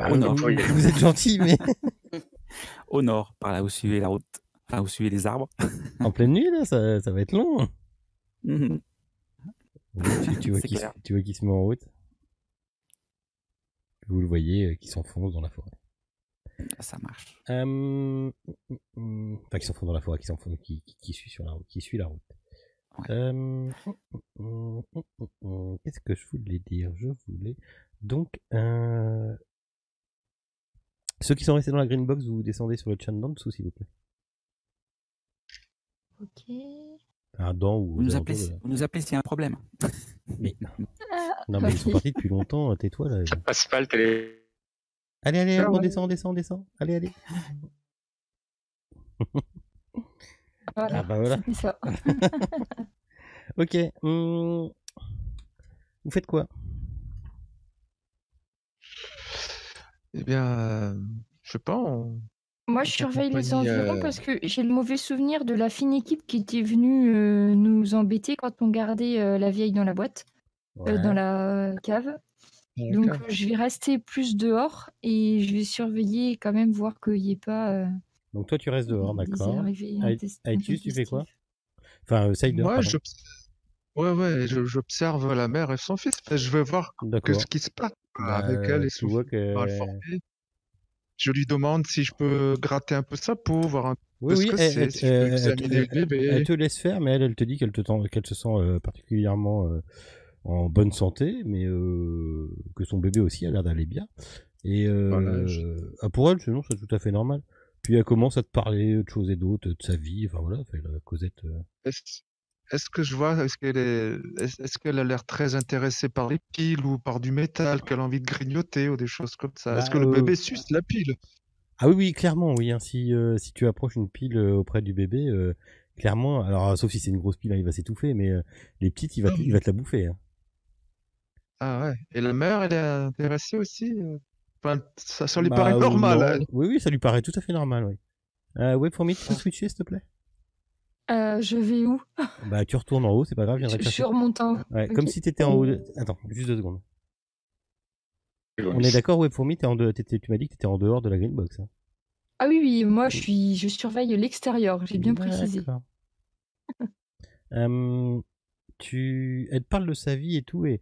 Au nord. Vous êtes gentil, mais au nord, par là où suivez la route, enfin où suivez les arbres. En pleine nuit là, ça va être long. Tu vois qui se met en route. Vous le voyez qui s'enfonce dans la forêt. Ça marche. Enfin, qui s'enfonce dans la forêt, qui suit sur la route, qui suit la route. Ouais. Qu'est-ce que je voulais dire? Donc ceux qui sont restés dans la green box, vous descendez sur le chan d'en dessous, s'il vous plaît. Ok. Vous nous appelez s'il y a un problème. Mais non, mais ils sont partis depuis longtemps, tais-toi là. Ça passe pas le télé. Allez, on descend. Allez. Voilà, voilà. c'est ça. Ok. Vous faites quoi? Eh bien, je sais pas. Moi, je surveille les environs parce que j'ai le mauvais souvenir de la fine équipe qui était venue nous embêter quand on gardait la vieille dans la boîte, dans la cave. Donc, je vais rester plus dehors et je vais surveiller quand même, voir qu'il n'y ait pas... Donc, toi, tu restes dehors, d'accord. Aetius, tu fais quoi? Enfin, Sider, moi, j'observe la mère et son fils. Je vais voir ce qui se passe avec elle et son fils. Je lui demande si je peux gratter un peu sa peau, voir un peu ce que c'est, si je peux examiner le bébé. Elle te laisse faire, mais elle te dit qu'elle se sent particulièrement en bonne santé, mais que son bébé aussi a l'air d'aller bien. Et pour elle, sinon, c'est tout à fait normal. Puis elle commence à te parler de choses et d'autres, de sa vie, enfin voilà, Cosette. Est-ce que je vois, est-ce qu'elle a l'air très intéressée par les piles ou par du métal, qu'elle a envie de grignoter ou des choses comme ça? Est-ce que le bébé suce la pile? Ah oui, clairement, oui. Hein, si tu approches une pile auprès du bébé, clairement, alors sauf si c'est une grosse pile, hein, il va s'étouffer, mais les petites, il va te la bouffer. Hein. Ah ouais. Et la mère, elle est intéressée aussi? Enfin, ça lui paraît normal. Oui, ça lui paraît tout à fait normal, oui. Wait for me, tu peux switcher, s'il te plaît? Je vais où? Bah, tu retournes en haut, c'est pas grave, je suis remontant. Ouais, okay. Comme si t'étais en haut. Attends, juste 2 secondes. On est d'accord, Web for me, tu m'as dit que t'étais en dehors de la green box. Hein. Ah oui, moi je surveille l'extérieur, j'ai bien précisé. elle te parle de sa vie et tout, et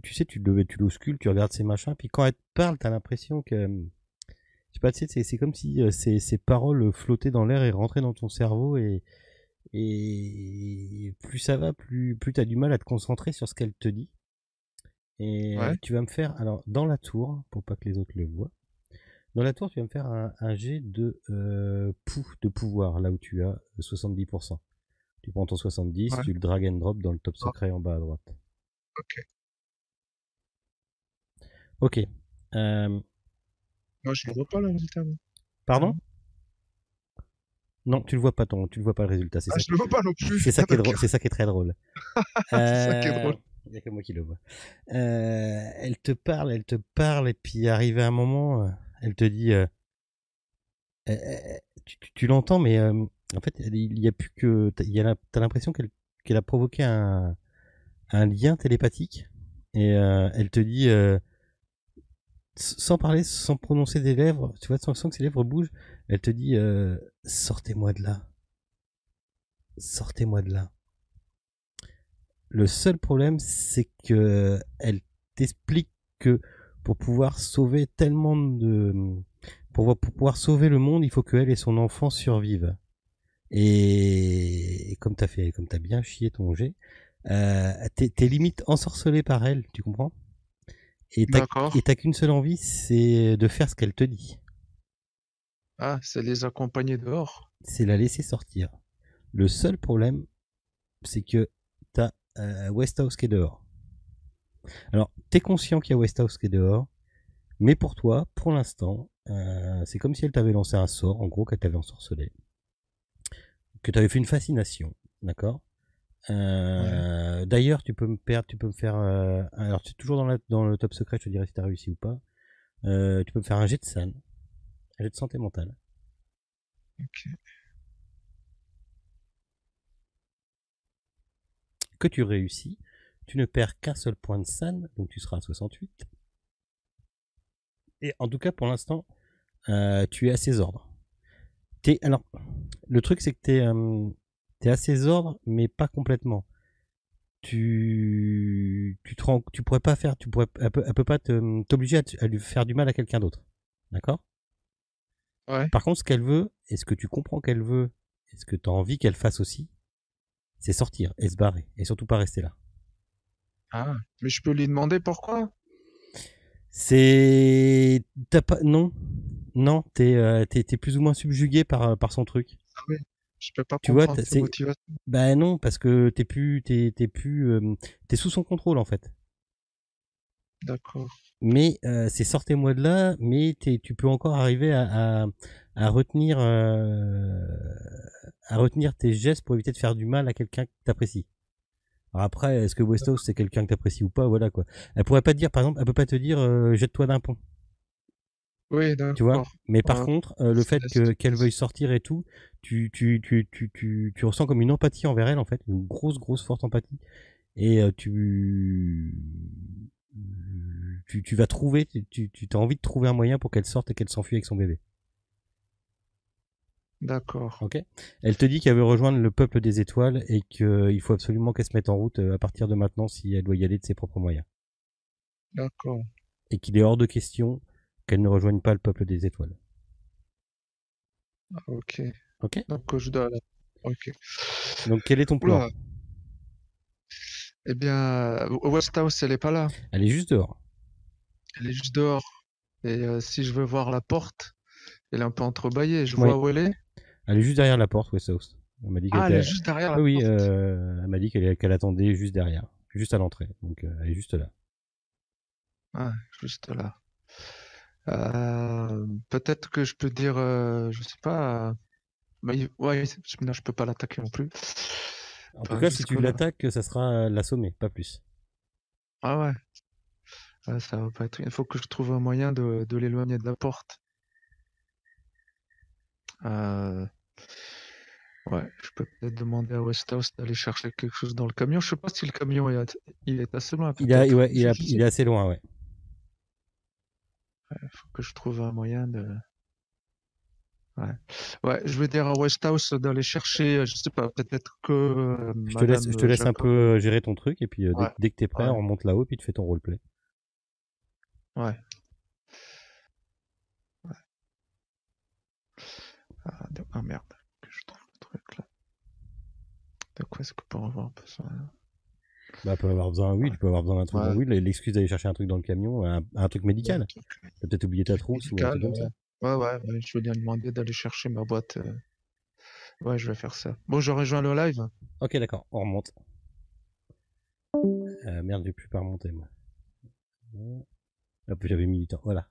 tu sais, tu l'auscules, tu regardes ses machins, puis quand elle te parle, t'as l'impression que, je sais pas, tu sais, c'est comme si ces paroles flottaient dans l'air et rentraient dans ton cerveau, et plus ça va, plus t'as du mal à te concentrer sur ce qu'elle te dit. Et tu vas me faire, alors dans la tour, pour pas que les autres le voient, dans la tour, tu vas me faire un jet de pouvoir, là où tu as 70%. Tu prends ton 70, tu le drag and drop dans le top secret en bas à droite. Ok. Moi, je ne vois pas le résultat. Pardon? Non, tu le vois pas le résultat. Je le vois pas non plus. C'est ça qui est drôle. C'est ça qui est très drôle. C'est ça qui est drôle. Il n'y a que moi qui le vois. Elle te parle, et puis arrivé à un moment, elle te dit, tu l'entends, mais en fait, il y a plus que, t'as l'impression qu'elle a provoqué un lien télépathique, et elle te dit, sans parler, sans prononcer des lèvres, tu vois, sans que ses lèvres bougent, elle te dit, sortez-moi de là. Sortez-moi de là. Le seul problème, c'est que elle t'explique que pour pouvoir sauver pour pouvoir sauver le monde, il faut qu'elle et son enfant survivent. Et comme t'as bien chié ton jet, t'es limite ensorcelé par elle, tu comprends? Et t'as qu'une seule envie, c'est de faire ce qu'elle te dit. Ah, c'est les accompagner dehors. C'est la laisser sortir. Le seul problème, c'est que t'as Westhouse qui est dehors. Alors, t'es conscient qu'il y a Westhouse qui est dehors, mais pour toi, pour l'instant, c'est comme si elle t'avait lancé un sort, en gros, qu'elle t'avait ensorcelé. Que t'avais fait une fascination, d'accord? D'ailleurs, tu peux me faire... alors, c'est toujours dans le top secret, je te dirai si t'as réussi ou pas. Tu peux me faire un jet de SAN, un jet de santé mentale. Ok. Que tu réussis, tu ne perds qu'un seul point de SAN, donc tu seras à 68. Et en tout cas, pour l'instant, tu es à ses ordres. Alors, le truc, c'est que t'es à ses ordres, mais pas complètement. Tu pourrais pas faire, elle peut pas t'obliger à lui faire du mal à quelqu'un d'autre. D'accord? Ouais. Par contre, ce qu'elle veut, et ce que tu comprends qu'elle veut, et ce que tu as envie qu'elle fasse aussi, c'est sortir et se barrer, et surtout pas rester là. Ah, mais je peux lui demander pourquoi? Non, t'es plus ou moins subjugué par son truc. Ah oui, je peux pas Tu vois, comprendre ses motivations. Bah non, parce que t'es sous son contrôle en fait. D'accord. Mais c'est sortez-moi de là, mais tu peux encore arriver à retenir tes gestes pour éviter de faire du mal à quelqu'un que t'apprécies. Alors après, est-ce que Westhouse c'est quelqu'un que t'apprécies ou pas, voilà quoi. Elle pourrait pas te dire, par exemple, elle peut pas te dire jette-toi d'un pont. Oui, d'accord. Tu vois. Mais par contre, le fait qu'elle veuille sortir et tout, tu ressens comme une empathie envers elle en fait, une grosse forte empathie. Et tu vas trouver, tu as envie de trouver un moyen pour qu'elle sorte et qu'elle s'enfuit avec son bébé. D'accord. Ok. Elle te dit qu'elle veut rejoindre le peuple des étoiles et qu'il faut absolument qu'elle se mette en route à partir de maintenant si elle doit y aller de ses propres moyens. D'accord. Et qu'il est hors de question qu'elle ne rejoigne pas le peuple des étoiles. Ok. Ok. Donc je dois. Ok. Donc quel est ton plan? Eh bien, Westhouse, elle est pas là. Elle est juste dehors. Elle est juste dehors. Et si je veux voir la porte, elle est un peu entrebâillée. Je vois où elle est. Elle est juste derrière la porte, Westhouse. Elle m'a dit elle est juste derrière la porte. Oui, elle m'a dit qu'elle attendait juste derrière, juste à l'entrée. Donc elle est juste là. Ah, juste là. Peut-être que je peux dire, je sais pas. Mais ouais, non, je peux pas l'attaquer non plus. En tout cas, si tu l'attaques, ça sera l'assommer, pas plus. Ah ouais. Ça va pas être. Il faut que je trouve un moyen de l'éloigner de la porte. Ouais, je peux peut-être demander à Westhouse d'aller chercher quelque chose dans le camion. Je sais pas si le camion il est assez loin. Il est assez loin, ouais. Faut que je trouve un moyen de. Ouais, je vais dire à Westhouse d'aller chercher, je sais pas, peut-être que Je te laisse un Jacob. peu gérer ton truc, et puis Ouais. dès que t'es prêt, Ouais. on remonte là-haut, puis tu fais ton roleplay. Ouais. Ah merde, que je trouve le truc là. De quoi est-ce que pour avoir besoin? Bah, tu peux avoir besoin, oui, tu peux avoir besoin d'un truc. Ouais. Oui, l'excuse d'aller chercher un truc dans le camion, un truc médical. T'as peut-être oublié ta trousse ou un truc comme ça. Ouais, je vais bien demander d'aller chercher ma boîte. Ouais, je vais faire ça. Bon, je rejoins le live. Ok, d'accord, on remonte. Merde, j'ai plus pas remonter, moi. Hop, j'avais mis du temps, voilà.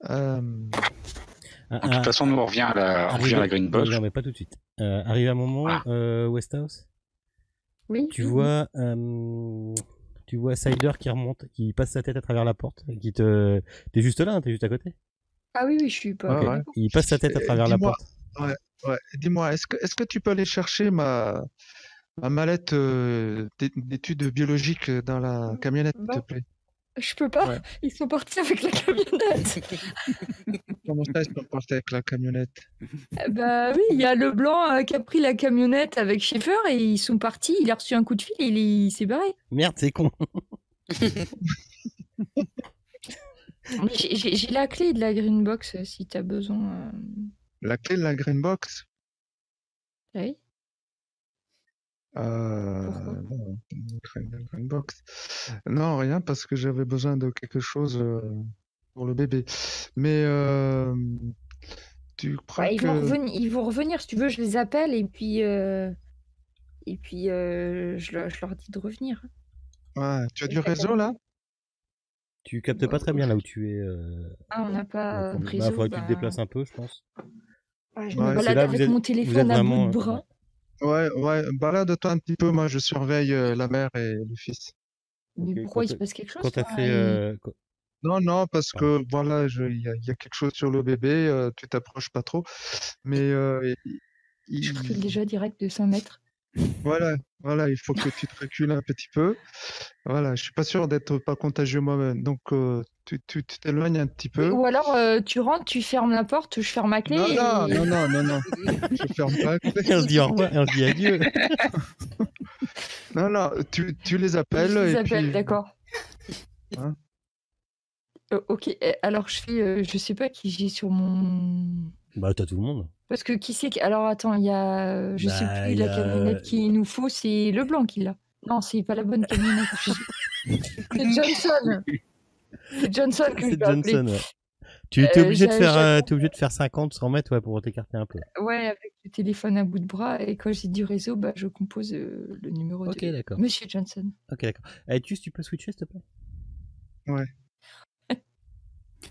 De toute façon, nous, on revient à la Green Box. Non, mais pas tout de suite. Arrive un moment, Westhouse. Oui. Tu vois Cider qui remonte, qui passe sa tête à travers la porte, et qui te... T'es juste là, hein, t'es juste à côté. Ah oui, je suis pas. Okay. Il passe sa tête à travers la porte. Ouais. Dis-moi, est-ce que tu peux aller chercher ma mallette d'études biologiques dans la camionnette, s'il te plaît? Je peux pas. Ouais. Ils sont partis avec la camionnette. Comment ça, ils sont partis avec la camionnette? Bah oui, il y a Leblanc qui a pris la camionnette avec Schaeffer et ils sont partis. Il a reçu un coup de fil et il s'est barré. Merde, c'est con. J'ai la clé de la Green Box si t'as besoin. La clé de la Green Box? Oui. Non, Green Box. Non, rien, parce que j'avais besoin de quelque chose pour le bébé. Mais tu crois ils vont revenir, si tu veux, je les appelle et puis je leur dis de revenir. Ouais, tu as du réseau là? Tu captes pas très bien là où tu es. On n'a pas de réseau. Il faudrait que tu te déplaces un peu, je pense. Je me balade avec mon téléphone à bout de bras. Ouais, balade-toi un petit peu, moi je surveille la mère et le fils. Mais pourquoi il se passe quelque chose? Quand t'as fait... Non, parce que voilà, il y a quelque chose sur le bébé, tu t'approches pas trop. Mais je recule déjà direct de 5 mètres. Voilà, il faut que tu te recules un petit peu. Voilà, je suis pas sûr d'être pas contagieux moi-même. Donc tu t'éloignes un petit peu. Ou alors tu rentres, tu fermes la porte, je ferme ma clé. Non. Je ferme pas la clé. On se dit au revoir, on se dit adieu. Non, tu les appelles. Je les et appelle, puis... d'accord. Hein? Ok, alors je fais, je sais pas qui j'ai sur mon... Bah t'as tout le monde. Parce que qui c'est que... Alors attends, il y a, je sais plus, la camionnette qu'il nous faut, c'est Leblanc qui l'a. Non, c'est pas la bonne camionnette. C'est Johnson. C'est Johnson que je vais appeler. Ouais. Tu es obligé de faire 50, 100 mètres pour t'écarter un peu. Ouais, avec le téléphone à bout de bras, et quand j'ai du réseau, je compose le numéro de d'accord. Monsieur Johnson. Ok, d'accord. Tu peux switcher, s'il te plaît? Ouais.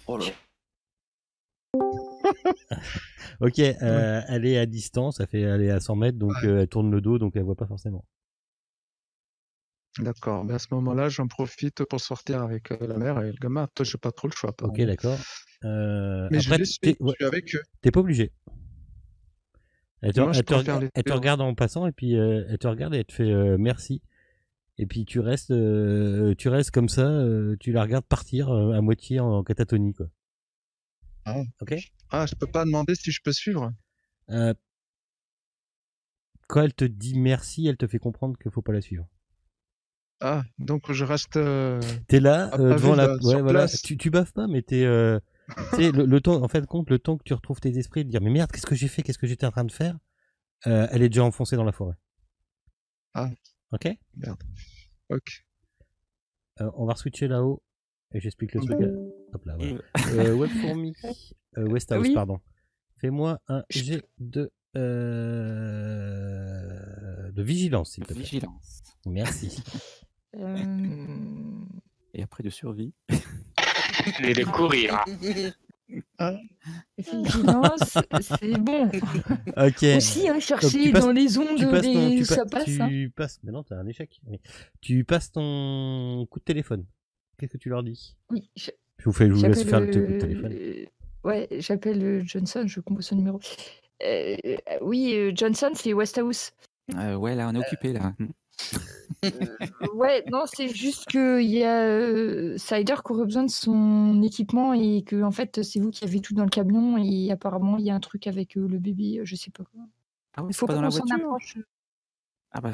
Oh là. Ok, elle est à distance, elle est à 100 mètres, donc elle tourne le dos, donc elle voit pas forcément. D'accord, mais à ce moment-là, j'en profite pour sortir avec la mère et le gamin. Toi, j'ai pas trop le choix. Ok, d'accord. Mais après, je suis avec eux. T'es pas obligé. Elle te regarde en passant, et puis elle te regarde et elle te fait merci. Et puis tu restes comme ça, tu la regardes partir à moitié en catatonie, quoi. Ah. Ok. Ah, je peux pas demander si je peux suivre. Quand elle te dit merci, elle te fait comprendre qu'il faut pas la suivre. Ah, donc je reste. T'es là devant la. Ouais, voilà. Tu baffes pas, mais t'es. Tu sais, le temps. En fait, compte le temps que tu retrouves tes esprits, de dire mais merde, qu'est-ce que j'ai fait, qu'est-ce que j'étais en train de faire. Elle est déjà enfoncée dans la forêt. Ah. Ok. Merde. Ok. On va switcher là-haut et j'explique le truc. Hop là. Voilà. Webfourmi. Westhouse, oui. Pardon. Fais-moi un jet de vigilance, s'il te plaît. Vigilance. Merci. Et après de survie. Et de courir. Vigilance, c'est bon. Ok. Aussi, chercher dans les ondes, ça passe. Tu passes. Mais non, t'as un échec. Tu passes ton coup de téléphone. Qu'est-ce que tu leur dis? Oui. Je vous laisse faire le coup de téléphone. Ouais, j'appelle Johnson, je compose son numéro. Oui, Johnson, c'est Westhouse. Ouais, là, on est occupé, là. Ouais, non, c'est juste qu'il y a Cider qui aurait besoin de son équipement et que en fait c'est vous qui avez tout dans le camion et apparemment il y a un truc avec le bébé, je sais pas quoi. Ah oui, Il c'est faut pas pas dans la qu'on s'en voiture? approche.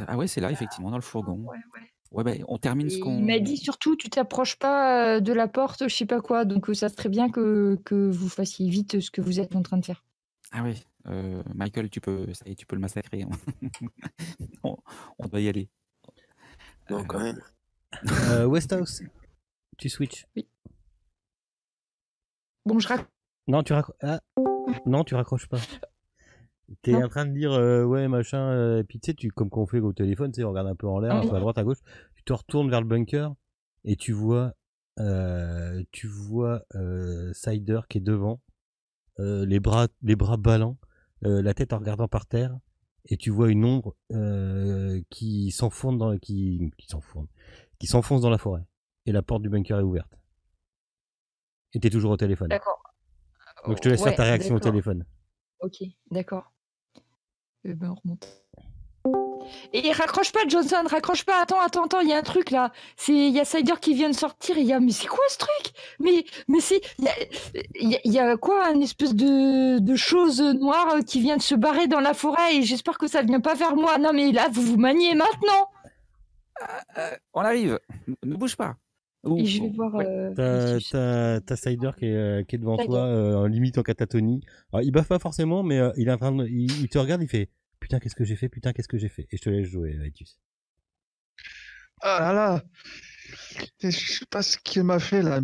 Ah ouais, c'est là, effectivement, dans le fourgon. Ouais, ouais. Ouais, bah, on termine ce Et il m'a qu'on... dit surtout tu t'approches pas de la porte, je sais pas quoi, donc ça serait bien que vous fassiez vite ce que vous êtes en train de faire. Ah oui, Michael, ça y est, tu peux le massacrer. On doit y aller. Non, quand même. Westhouse, tu switches. Oui. Bon, je raconte. Non, non, tu raccroches pas. T'es Non. en train de dire ouais machin, et puis tu sais, comme qu'on fait au téléphone, tu sais, on regarde un peu en l'air, un peu à droite, à gauche, tu te retournes vers le bunker et tu vois Cider qui est devant, les bras ballants, la tête en regardant par terre, et tu vois une ombre qui s'enfonce dans la forêt, et la porte du bunker est ouverte. Et t'es toujours au téléphone. D'accord. Donc je te laisse faire ta réaction au téléphone. Ok, d'accord. Ben, on remonte. Et raccroche pas, Johnson, raccroche pas. Attends, il y a un truc là. Il y a Cider qui vient de sortir. Mais c'est quoi ce truc? Mais c'est, il y a quoi, une espèce de chose noire qui vient de se barrer dans la forêt et j'espère que ça vient pas vers moi. Non mais là, vous maniez maintenant. On arrive. Ne bouge pas. Et je vais voir. Ouais. T'as Cider qui est devant toi, en limite en catatonie. Alors, il baffe pas forcément, mais il est en train de, il te regarde, il fait putain qu'est-ce que j'ai fait, et je te laisse jouer, Vitus. Ah là là, je sais pas ce qu'il m'a fait là.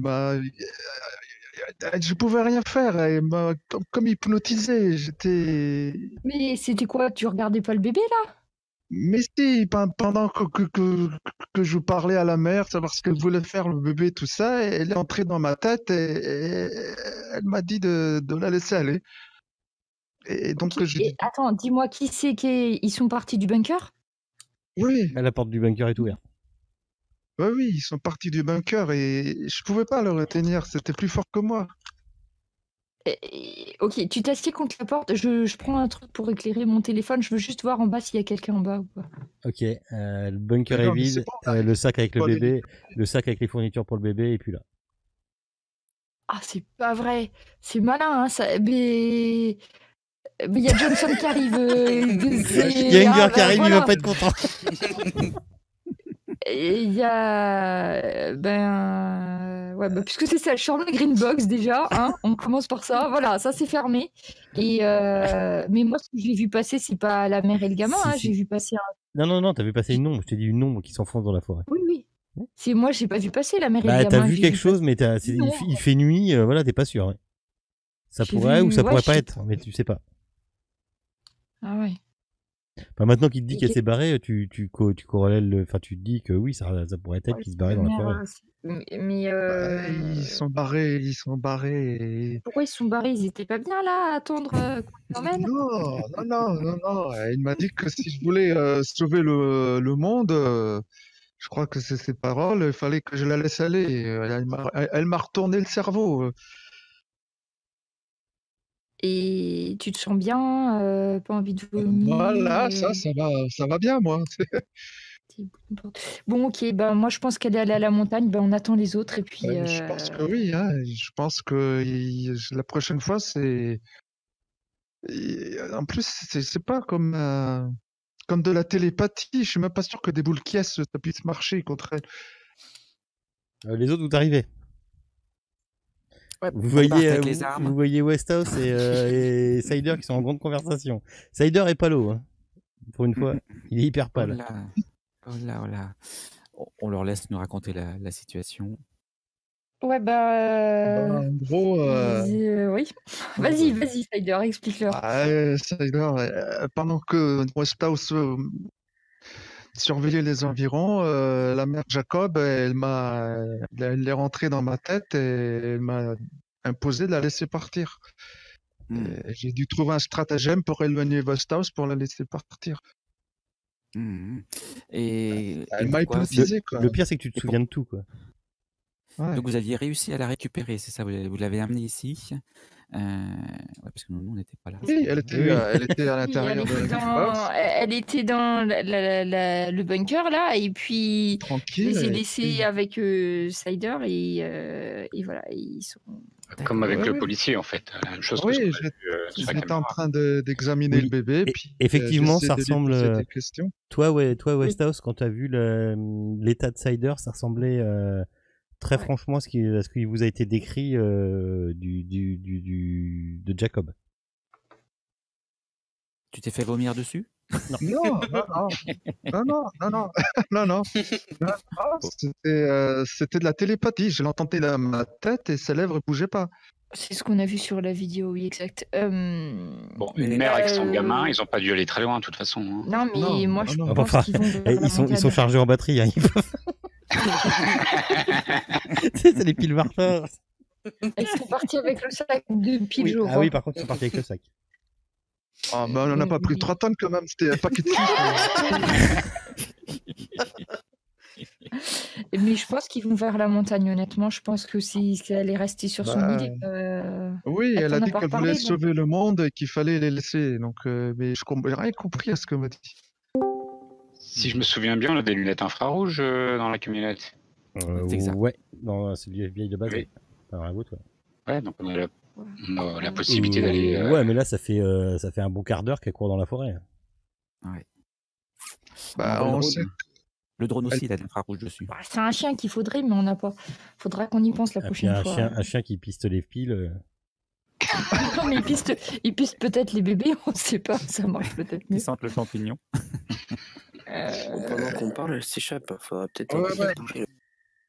Je pouvais rien faire. Il m'a comme hypnotisé. J'étais. Mais c'était quoi? Tu regardais pas le bébé là? Mais si, pendant que je parlais à la mère, savoir ce qu'elle voulait faire, le bébé, tout ça, elle est entrée dans ma tête et elle m'a dit de la laisser aller. Et donc, attends, dis-moi qui c'est ils sont partis du bunker? Oui. La porte du bunker est ouverte. Oui, ils sont partis du bunker et je pouvais pas le retenir, c'était plus fort que moi. Ok, tu t'assieds contre la porte. Je prends un truc pour éclairer mon téléphone. Je veux juste voir en bas s'il y a quelqu'un en bas ou pas. Ok, le bunker est vide, le sac avec le bébé, le sac avec les fournitures pour le bébé, et puis là. Ah, c'est pas vrai. C'est malin, hein, ça. Mais il y a Johnson qui arrive. Il y a Inger qui arrive, voilà. Il va pas être content. Et il y a. Ouais, puisque c'est ça, le chambre Green Box déjà, hein, on commence par ça. Voilà, ça c'est fermé. Et mais moi, ce que j'ai vu passer, c'est pas la mère et le gamin, Si, hein, si. j'ai vu passer un. Non, t'as vu passer une ombre, je t'ai dit une ombre qui s'enfonce dans la forêt. Oui. C'est moi, j'ai pas vu passer la mère et le gamin. T'as vu quelque chose, mais il fait nuit, voilà, t'es pas sûr. Hein. Ça pourrait ou ça pourrait pas être, mais tu sais pas. Ah ouais. Enfin, maintenant qu'il te dit qu'elle s'est barrée, tu corrèles, enfin tu te dis que oui, ça pourrait être qu'il se barrait dans la forêt. Mais ils sont barrés. Et... Pourquoi ils sont barrés? Ils étaient pas bien là à attendre qu'on les emmène? Non. Il m'a dit que si je voulais sauver le monde, je crois que c'est ses paroles, il fallait que je la laisse aller. Elle m'a retourné le cerveau. Et tu te sens bien, pas envie de vomir? Voilà, ça va bien, moi. Bon, ok, moi je pense qu'elle est allée à la montagne, on attend les autres et puis. Je pense que oui, hein. Je pense que la prochaine fois, c'est. En plus, c'est pas comme de la télépathie. Je suis même pas sûr que des boules qui ça puisse marcher contre elle. Les autres, vous arrivez. Ouais, vous voyez Westhouse et Cider qui sont en grande conversation. Cider est palo, hein. Pour une fois, il est hyper pâle. Oh là. On leur laisse nous raconter la situation. Ouais, en gros. Oui. Vas-y, Cider, explique-leur. Cider, pendant que Westhouse surveillait les environs, la mère Jacob, elle est rentrée dans ma tête et elle m'a imposé de la laisser partir. J'ai dû trouver un stratagème pour éloigner Westhouse pour la laisser partir. Et elle m'a hypnotisé, quoi. Le pire, c'est que tu te souviens de tout, quoi. Ouais. Donc vous aviez réussi à la récupérer, c'est ça? Vous l'avez amenée ici. Ouais, parce que nous, on n'était pas là. Oui, elle était à Oui, l'intérieur de la Xbox, elle était dans le bunker là, et puis je tranquille. les ai Et laissés puis, avec Cider et voilà, ils sont. Comme avec ouais, le ouais. policier, en fait. La même chose que ce Oui, qu'on a vu sur la j'étais en caméra. train d'examiner le Oui, bébé, et- puis effectivement, j'essaie ça de lui poser ressemble. des questions. Toi, Westhouse, quand tu as vu l'état de Cider, ça ressemblait très Ouais. franchement à ce qui vous a été décrit de Jacob. Tu t'es fait vomir dessus? Non, non, non. C'était de la télépathie. Je l'entendais dans ma tête et ses lèvres ne bougeaient pas. C'est ce qu'on a vu sur la vidéo, oui, exact. Bon, une mère avec son gamin, ils n'ont pas dû aller très loin, de toute façon. Hein. Non, mais moi je pense Enfin, qu'ils vont vers ils la sont montagne. chargés en batterie. Hein, c'est les piles Martin. Ils sont partis avec le sac de piles, je Ah crois. oui, par contre, ils sont partis avec le sac. Ah, ben, on n'en a pas pris 3 tonnes quand même. C'était un paquet de Mais je pense qu'ils vont vers la montagne, honnêtement. Je pense que si elle est restée sur son île. Oui, elle t'en a as dit pas qu'elle reparlé, voulait donc. sauver le monde et qu'il fallait les laisser. Donc, mais j'ai rien compris à ce qu'elle m'a dit. Si je me souviens bien, on a des lunettes infrarouges dans la camionnette. C'est exact. Ouais, c'est du FBI de base. Oui. Enfin, un autre, ouais. Ouais, donc on a la possibilité d'aller. Ouais, mais là, ça fait un bon quart d'heure qu'elle court dans la forêt. Ouais. Bah, le on drone, sait. le drone aussi, il a de l'infrarouge dessus. Bah, c'est un chien qu'il faudrait, mais on n'a pas. Faudra qu'on y pense la Et puis prochaine fois. un chien qui piste les piles. Non, mais il piste peut-être les bébés, on ne sait pas. Ça marche peut-être mieux. Ils sentent le champignon. Pendant qu'on parle, elle s'échappe. Faudra peut-être Ouais. bouger le-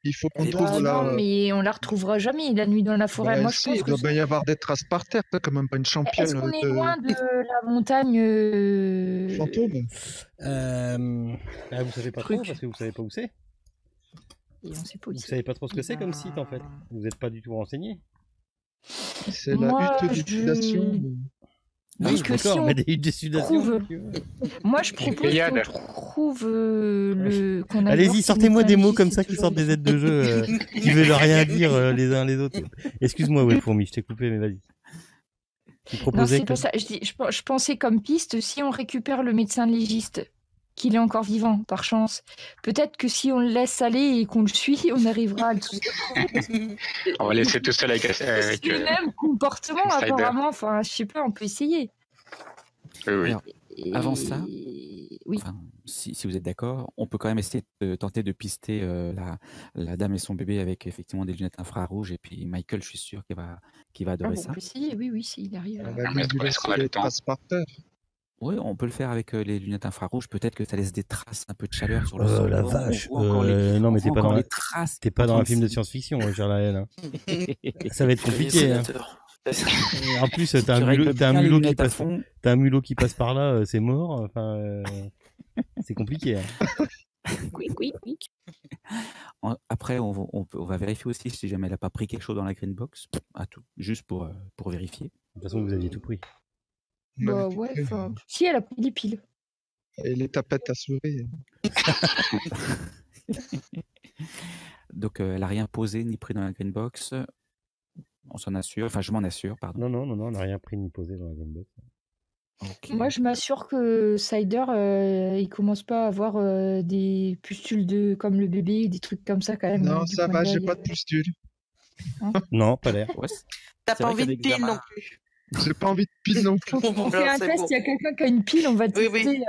Il faut qu'on Elle est trouve partie. la. Non, mais on la retrouvera jamais la nuit dans la forêt. Bah, Moi, si, je pense il que. doit bien y avoir des traces par terre. T'as quand même pas une championne Est-ce qu'on est de loin de la montagne fantôme. Vous savez pas trop parce que vous savez pas où c'est. Et on sait pas où Vous c'est. savez pas trop ce que c'est comme site en fait. Vous n'êtes pas du tout renseigné. C'est Moi, la hutte d'utilisation. Oui, que si d'accord, on mais des huttes d'exsudation. trouve. Moi, je propose qu'on Pléiade. trouve qu'on aille voir Allez-y, si sortez-moi le des mots Tangy, comme c'est ça qui toujours sortent des vivant. aides de jeu qui veulent rien dire les uns les autres. Excuse-moi, ouais, Fourmi, je t'ai coupé, mais vas-y. Tu Non, proposais c'est que... pas ça. Je pensais comme piste, si on récupère le médecin légiste, qu'il est encore vivant, par chance, peut-être que si on le laisse aller et qu'on le suit, on arrivera à le trouver. On va laisser tout seul avec. C'est le même comportement, Cider. apparemment. Enfin, je sais pas, on peut essayer. Oui. Alors, avant ça, Oui. enfin, si vous êtes d'accord, on peut quand même essayer de tenter de pister la dame et son bébé avec effectivement des lunettes infrarouges. Et puis Michael, je suis sûr qu'il va Ah adorer bon, ça. on peut essayer, oui, s'il arrive. Elle a Mais bien dû est-ce qu'on a laisser le des temps? traces par terre. Oui, on peut le faire avec les lunettes infrarouges. Peut-être que ça laisse des traces un peu de chaleur sur le sol. la On vache. voit encore Non, mais on t'es voit pas encore dans les traces. T'es pas dans un film de science science-fiction, Gerlaël. Hein. Ça va être compliqué. Hein. Et en plus, t'as un mulot qui passe par là, c'est mort. Enfin, c'est compliqué. Hein. Après, on va vérifier aussi si jamais elle n'a pas pris quelque chose dans la green box, juste pour vérifier. De toute façon, vous aviez tout pris. Bah ouais, enfin. Si, elle a pris des piles. Et les tapettes à souris. Donc, elle n'a rien posé ni pris dans la green box. On s'en assure. Enfin, je m'en assure, pardon. Non, on n'a rien pris ni posé dans la green box. Okay. Moi, je m'assure que Cider, il commence pas à avoir des pustules comme le bébé, des trucs comme ça quand même. Non, du ça coin va, de j'ai l'œil. pas de pustules. Non, pas l'air. Ouais, T'as c'est pas vrai envie qu'il y de a des pile non gamins- plus. J'ai pas envie de pile non plus. On fait un test, il y a quelqu'un qui a une pile, on va tester. Oui,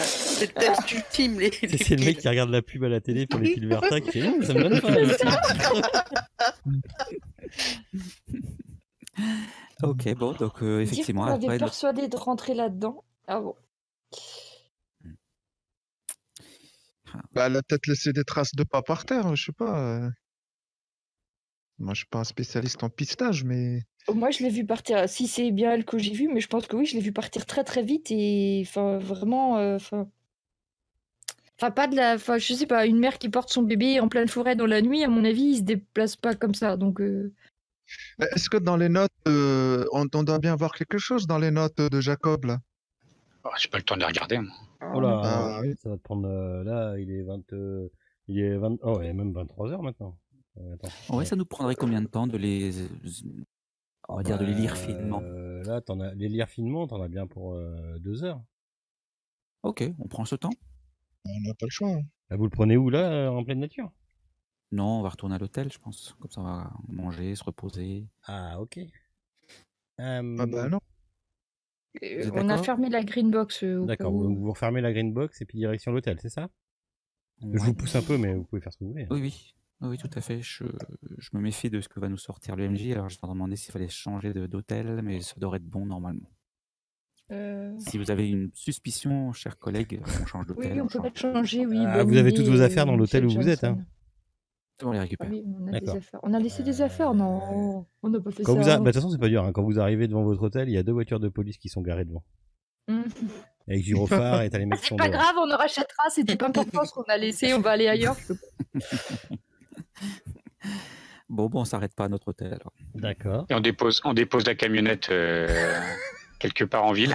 c'est le test ultime. C'est le mec qui regarde la pub à la télé pour les piles Verta qui fait ça me donne pas. Ok, bon, donc effectivement, Dire qu'on après, avait persuadé de rentrer là-dedans. Ah bon. Bah, elle a peut-être laissé des traces de pas par terre, je sais pas. Moi, je suis pas un spécialiste en pistage, mais Moi, je l'ai vu partir. Si c'est bien elle que j'ai vue, mais je pense que oui, je l'ai vu partir très très vite et enfin vraiment, enfin pas de la, enfin je sais pas, une mère qui porte son bébé en pleine forêt dans la nuit, à mon avis, il se déplace pas comme ça. Donc est-ce que dans les notes, on doit bien voir quelque chose dans les notes de Jacob là? Oh, j'ai pas le temps de les regarder. Moi. Oh là, Ah, oui. ça va te prendre. Là, il est 20. Oh, il est même 23h maintenant. Attends. Ouais, ça nous prendrait combien de temps de les, on va dire, de les lire finement? Là, les lire finement, t'en as bien pour 2 heures. Ok, on prend ce temps. On n'a pas le choix. Hein. Bah, vous le prenez où là, en pleine nature? Non, on va retourner à l'hôtel, je pense. Comme ça, on va manger, se reposer. Ah, ok. Ah bah non. êtes On a d'accord fermé la green box. D'accord, vous refermez la green box et puis direction l'hôtel, c'est ça? Je vous pousse un peu, mais vous pouvez faire ce que vous voulez. Oui, oui. Oui, tout à fait. Je me méfie de ce que va nous sortir le MJ. Alors, je vais demander s'il fallait changer d'hôtel, mais ça devrait être bon normalement. Si vous avez une suspicion, chers collègues, on change d'hôtel. Oui, on peut peut-être changer, oui. Ah, vous avez toutes vos affaires dans l'hôtel où vous êtes, hein? On les récupère. Oui, on a des D'accord. affaires. On a laissé des affaires, non? On n'a pas fait Quand ça. vous bah, de toute façon, c'est pas dur. Hein. Quand vous arrivez devant votre hôtel, il y a 2 voitures de police qui sont garées devant. Avec gyrophare et t'as les mecs qui sont C'est pas dehors. grave, on en rachètera. C'était pas important ce qu'on a laissé. On va aller ailleurs. Bon, on s'arrête pas à notre hôtel alors. D'accord. Et on dépose la camionnette quelque part en ville.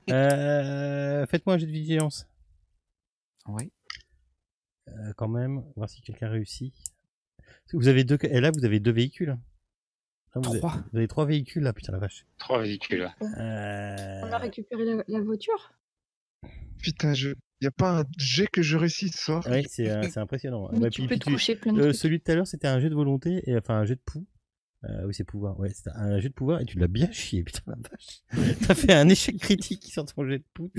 Faites-moi un jet de vigilance. Oui. Quand même, voir si quelqu'un réussit. Vous avez 2 et là vous avez 2 véhicules. Là, vous 3. Vous avez 3 véhicules là, putain la vache. 3 véhicules. On a récupéré la voiture. Putain, il n'y a pas un jet que je réussis ce soir. Oui, c'est impressionnant. Mais tu peux te coucher plein de trucs. Celui de tout à l'heure, c'était un jet de volonté, et enfin un jet de pouls. Oui, c'est pouvoir. Ouais, c'était un jet de pouvoir, et tu l'as bien chié, putain la vache. T'as fait un échec critique sur ton jet de pouls.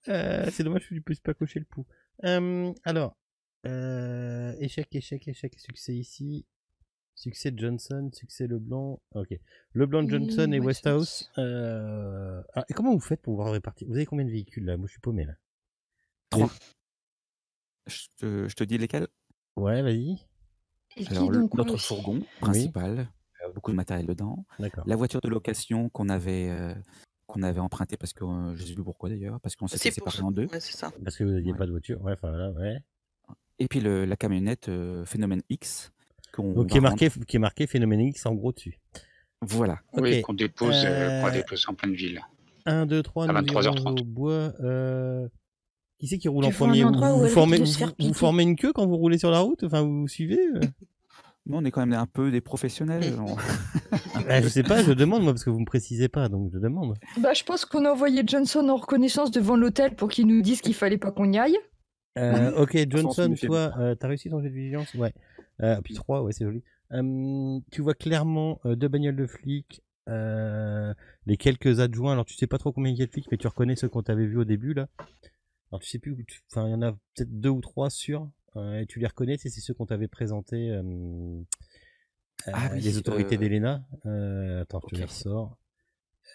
C'est dommage que tu puisses pas cocher le pouls. Alors, échec, succès ici. Succès de Johnson, succès Leblanc. Ok. Leblanc, Johnson et Westhouse. Et comment vous faites pour vous répartir? Vous avez combien de véhicules là? Moi je suis paumé là. 3. Je te dis lesquels? Ouais, vas-y. Alors, notre fourgon principal, beaucoup de matériel dedans. La voiture de location qu'on avait empruntée parce que je ne sais plus pourquoi d'ailleurs, parce qu'on s'était séparés en 2. Ouais, c'est ça. Parce que vous n'aviez pas de voiture. Ouais, enfin là, ouais. Et puis la camionnette Phénomène X. Donc qui est marqué Phénomène X en gros dessus. Voilà. Oui, qu'on dépose en pleine ville. 1, 2, 3, à nous 23h30. au bois. Qui c'est qui roule en premier? Vous formez une queue quand vous roulez sur la route? Enfin, vous suivez? Nous, on est quand même un peu des professionnels. Je sais pas, je demande moi parce que vous me précisez pas, donc je demande. Bah, je pense qu'on a envoyé Johnson en reconnaissance devant l'hôtel pour qu'il nous dise qu'il fallait pas qu'on y aille. Ok, Johnson, toi, t'as réussi ton jet de vigilance? Ouais. Puis 3, ouais, c'est joli. Tu vois clairement 2 bagnoles de flics, les quelques adjoints. Alors, tu sais pas trop combien il y a de flics, mais tu reconnais ceux qu'on t'avait vu au début là. Alors, tu sais plus, enfin, il y en a peut-être 2 ou 3 sûrs, et tu les reconnais, c'est ceux qu'on t'avait présenté, les autorités d'Elena. Attends, je te les ressors.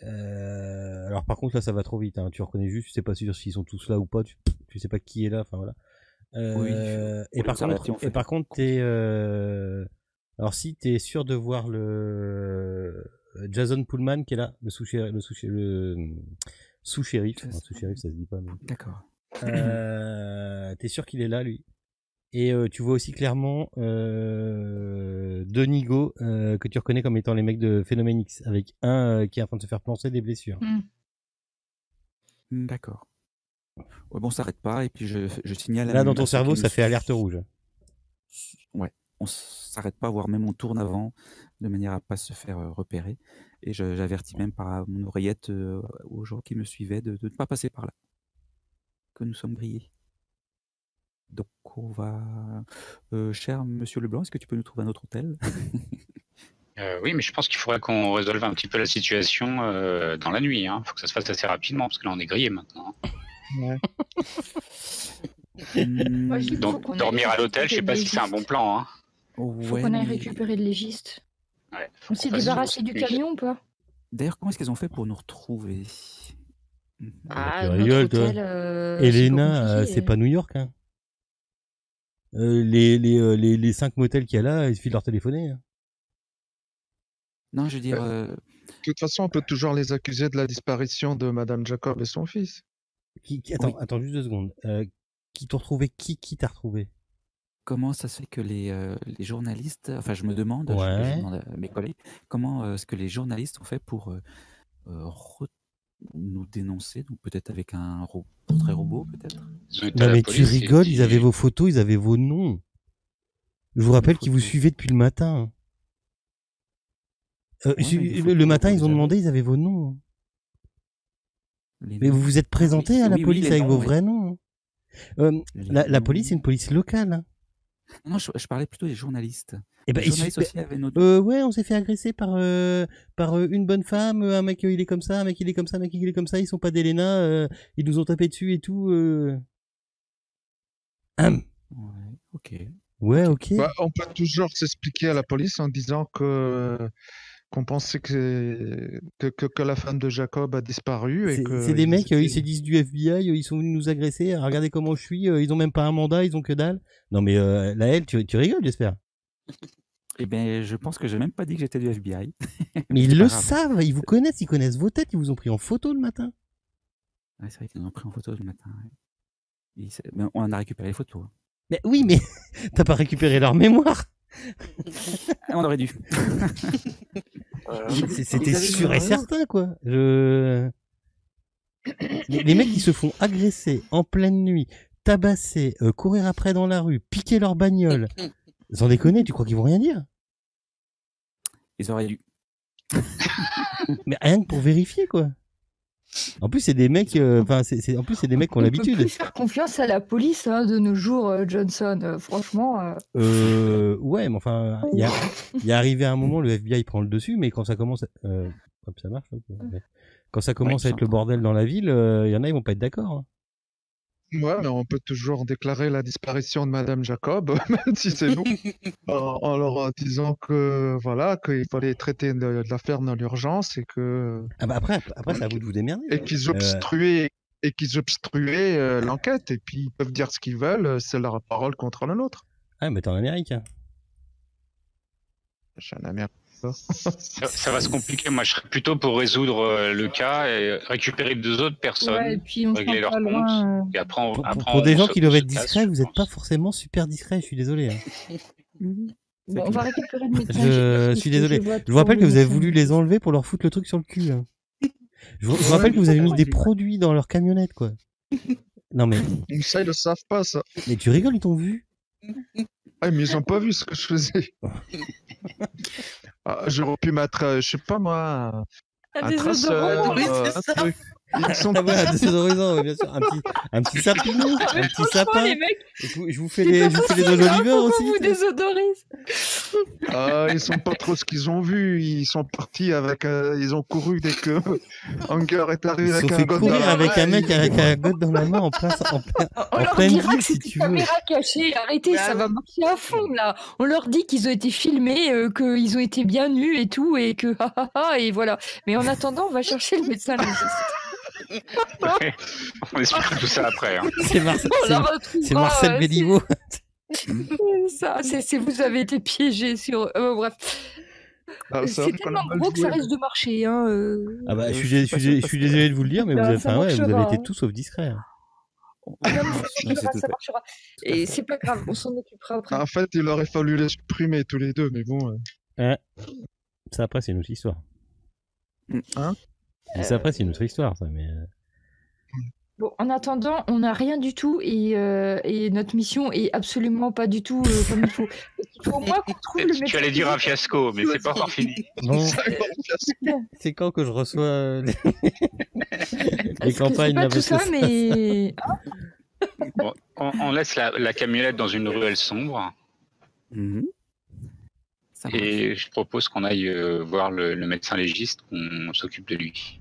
Alors, par contre, là, ça va trop vite, hein. Tu reconnais juste, tu sais pas sûr s'ils sont tous là ou pas, tu sais pas qui est là, enfin voilà. Et par contre, t'es, alors si t'es sûr de voir le Jason Pullman qui est là, le sous-shérif, sous-shérif, ça se dit pas, mais. D'accord. T'es sûr qu'il est là, lui. Et tu vois aussi clairement deux Nigo que tu reconnais comme étant les mecs de Phénomène X, avec un qui est en train de se faire plancer des blessures. D'accord. Ouais, bon, on s'arrête pas et puis je signale. Là, dans ton cerveau, ça fait alerte rouge. Ouais, on s'arrête pas, voire même on tourne avant, de manière à pas se faire repérer. Et j'avertis même par mon oreillette aux gens qui me suivaient de ne pas passer par là. Que nous sommes grillés. Donc on va... cher Monsieur Leblanc, est-ce que tu peux nous trouver un autre hôtel? Oui, mais je pense qu'il faudrait qu'on résolve un petit peu la situation dans la nuit. Il faut que ça se fasse assez rapidement, parce que là on est grillé maintenant. Ouais. Donc dormir à l'hôtel, je sais pas si c'est un bon plan. Hein. Faut qu'on aille récupérer le légiste. Ouais, on s'est débarrassé du camion ou pas? D'ailleurs, comment est-ce qu'ils ont fait pour nous retrouver? Tu rigoles, toi. Elena, c'est pas New York, hein. Les 5 motels qu'il y a là, il suffit de leur téléphoner. Hein. Non, je veux dire... De toute façon, on peut toujours les accuser de la disparition de Madame Jacob et son fils. Attends juste 2 secondes. Qui t'a retrouvé? Qui t'a retrouvé? Comment ça se fait que les journalistes... Enfin, je me demande, je demande à mes collègues, comment est-ce que les journalistes ont fait pour nous dénoncer, donc peut-être avec un portrait robot, peut-être? Non mais tu rigoles, ils avaient vos photos, ils avaient vos noms. Je vous rappelle qu'ils vous suivaient depuis le matin. Le matin, ils ont demandé, ils avaient vos noms. Mais vous vous êtes présenté à la police avec vos vrais noms. La police, c'est une police locale. Hein. Non, je parlais plutôt des journalistes. Et ben, les journalistes aussi avaient notre... ouais, on s'est fait agresser par une bonne femme, un mec il est comme ça, un mec il est comme ça, un mec il est comme ça, ils sont pas d'Elena, ils nous ont tapé dessus et tout. Ouais, ok. Ouais, ok. Bah, on peut toujours s'expliquer à la police en disant qu'on pensait que la femme de Jacob a disparu et que c'est des mecs, ils se disent du FBI, ils sont venus nous agresser. Regardez comment je suis, ils ont même pas un mandat, ils ont que dalle. Non mais Laël, tu rigoles, j'espère. Eh ben, je pense que j'ai même pas dit que j'étais du FBI. Mais ils le savent, ils vous connaissent, ils connaissent vos têtes, ils vous ont pris en photo le matin. Ouais, c'est vrai qu'ils nous ont pris en photo le matin. Ouais. Mais on en a récupéré les photos. Mais oui, mais t'as pas récupéré leur mémoire. On aurait dû. C'était sûr et certain, quoi. Les mecs qui se font agresser en pleine nuit, tabasser, courir après dans la rue, piquer leur bagnole. Sans déconner, tu crois qu'ils vont rien dire? Ils auraient dû. Mais rien que pour vérifier, quoi. En plus, c'est des mecs, en plus, c'est des mecs qui ont l'habitude. On peut plus faire confiance à la police de nos jours, Johnson. Franchement. Ouais, mais enfin, il y a arrivé un moment, le FBI prend le dessus, mais quand ça commence, hop, ça marche. Quand ça commence à être le bordel dans la ville, il y en a, ils vont pas être d'accord. Hein. Ouais, mais on peut toujours déclarer la disparition de Madame Jacob, même si c'est nous, en leur disant que voilà, qu'il fallait traiter de l'affaire dans l'urgence et que. Ah bah après, c'est à vous de vous démerder. Et qu'ils obstruaient l'enquête, et puis ils peuvent dire ce qu'ils veulent, c'est leur parole contre la nôtre. Ah, mais t'es en Amérique. Hein. Je suis en Amérique. Ça va se compliquer. Moi, je serais plutôt pour résoudre le cas et récupérer 2 autres personnes, Ouais, et puis on régler leur sera pas compte. loin. Et après, Pour des gens qui doivent être se casse, discrets, je vous n'êtes pas pense. forcément super discrets, je suis désolé. Hein. Bon, on va récupérer le message. Je suis désolé. Je vous rappelle que vous avez voulu les enlever pour leur foutre le truc sur le cul. Hein. Je vous rappelle que vous avez mis des produits dans leur camionnette, quoi. Non mais. Ça, ils le savent pas, ça. Mais tu rigoles, ils t'ont vu. Ah, mais ils ont pas vu ce que je faisais. J'aurais pu mettre, je sais pas moi, un traceur, un truc. Ils sont Ah ouais, un désodorisant, ouais, bien sûr. Un petit sapin, un petit sapin. Les mecs, Je vous fais les dos d'Oliver aussi. vous désodorisez. Ils sont pas trop ce qu'ils ont vu. Ils sont partis avec. Ils ont couru dès que Hunger est Ils arrivé se avec sont un fait gosse. courir avec un mec avec un gosse dans la main en On leur pleine dira ville, que si c'est tu une veux. caméra cachée. Arrêtez, ça va marcher à fond là. On leur dit qu'ils ont été filmés, qu'ils ont été bien nus et tout, et que et voilà. Mais en attendant, on va chercher le médecin légiste. Ouais, on expliquera tout ça après. Hein. C'est Marcel Béliveau. Ça, c'est vous avez été piégé sur. Bref. C'est tellement gros que ça risque de marcher. Hein, Ah bah, je suis désolé de vous le dire, mais vous avez été tout sauf discret. Ça marchera. Et c'est pas grave, on s'en occupera après. En fait, il aurait fallu les supprimer tous les deux, mais bon. Ça après, c'est une autre histoire. Hein ça après, c'est une autre histoire, ça. Mais bon, en attendant, on n'a rien du tout et notre mission est absolument pas du tout comme il faut. Il faut au moins qu'on trouve le médecin. Tu allais dire un fiasco, mais c'est pas encore fini. bon, c'est quand que je reçois les campagnes pas tout ça, mais Bon, on laisse la camionnette dans une ruelle sombre. Et je propose qu'on aille voir le médecin légiste, qu'on s'occupe de lui.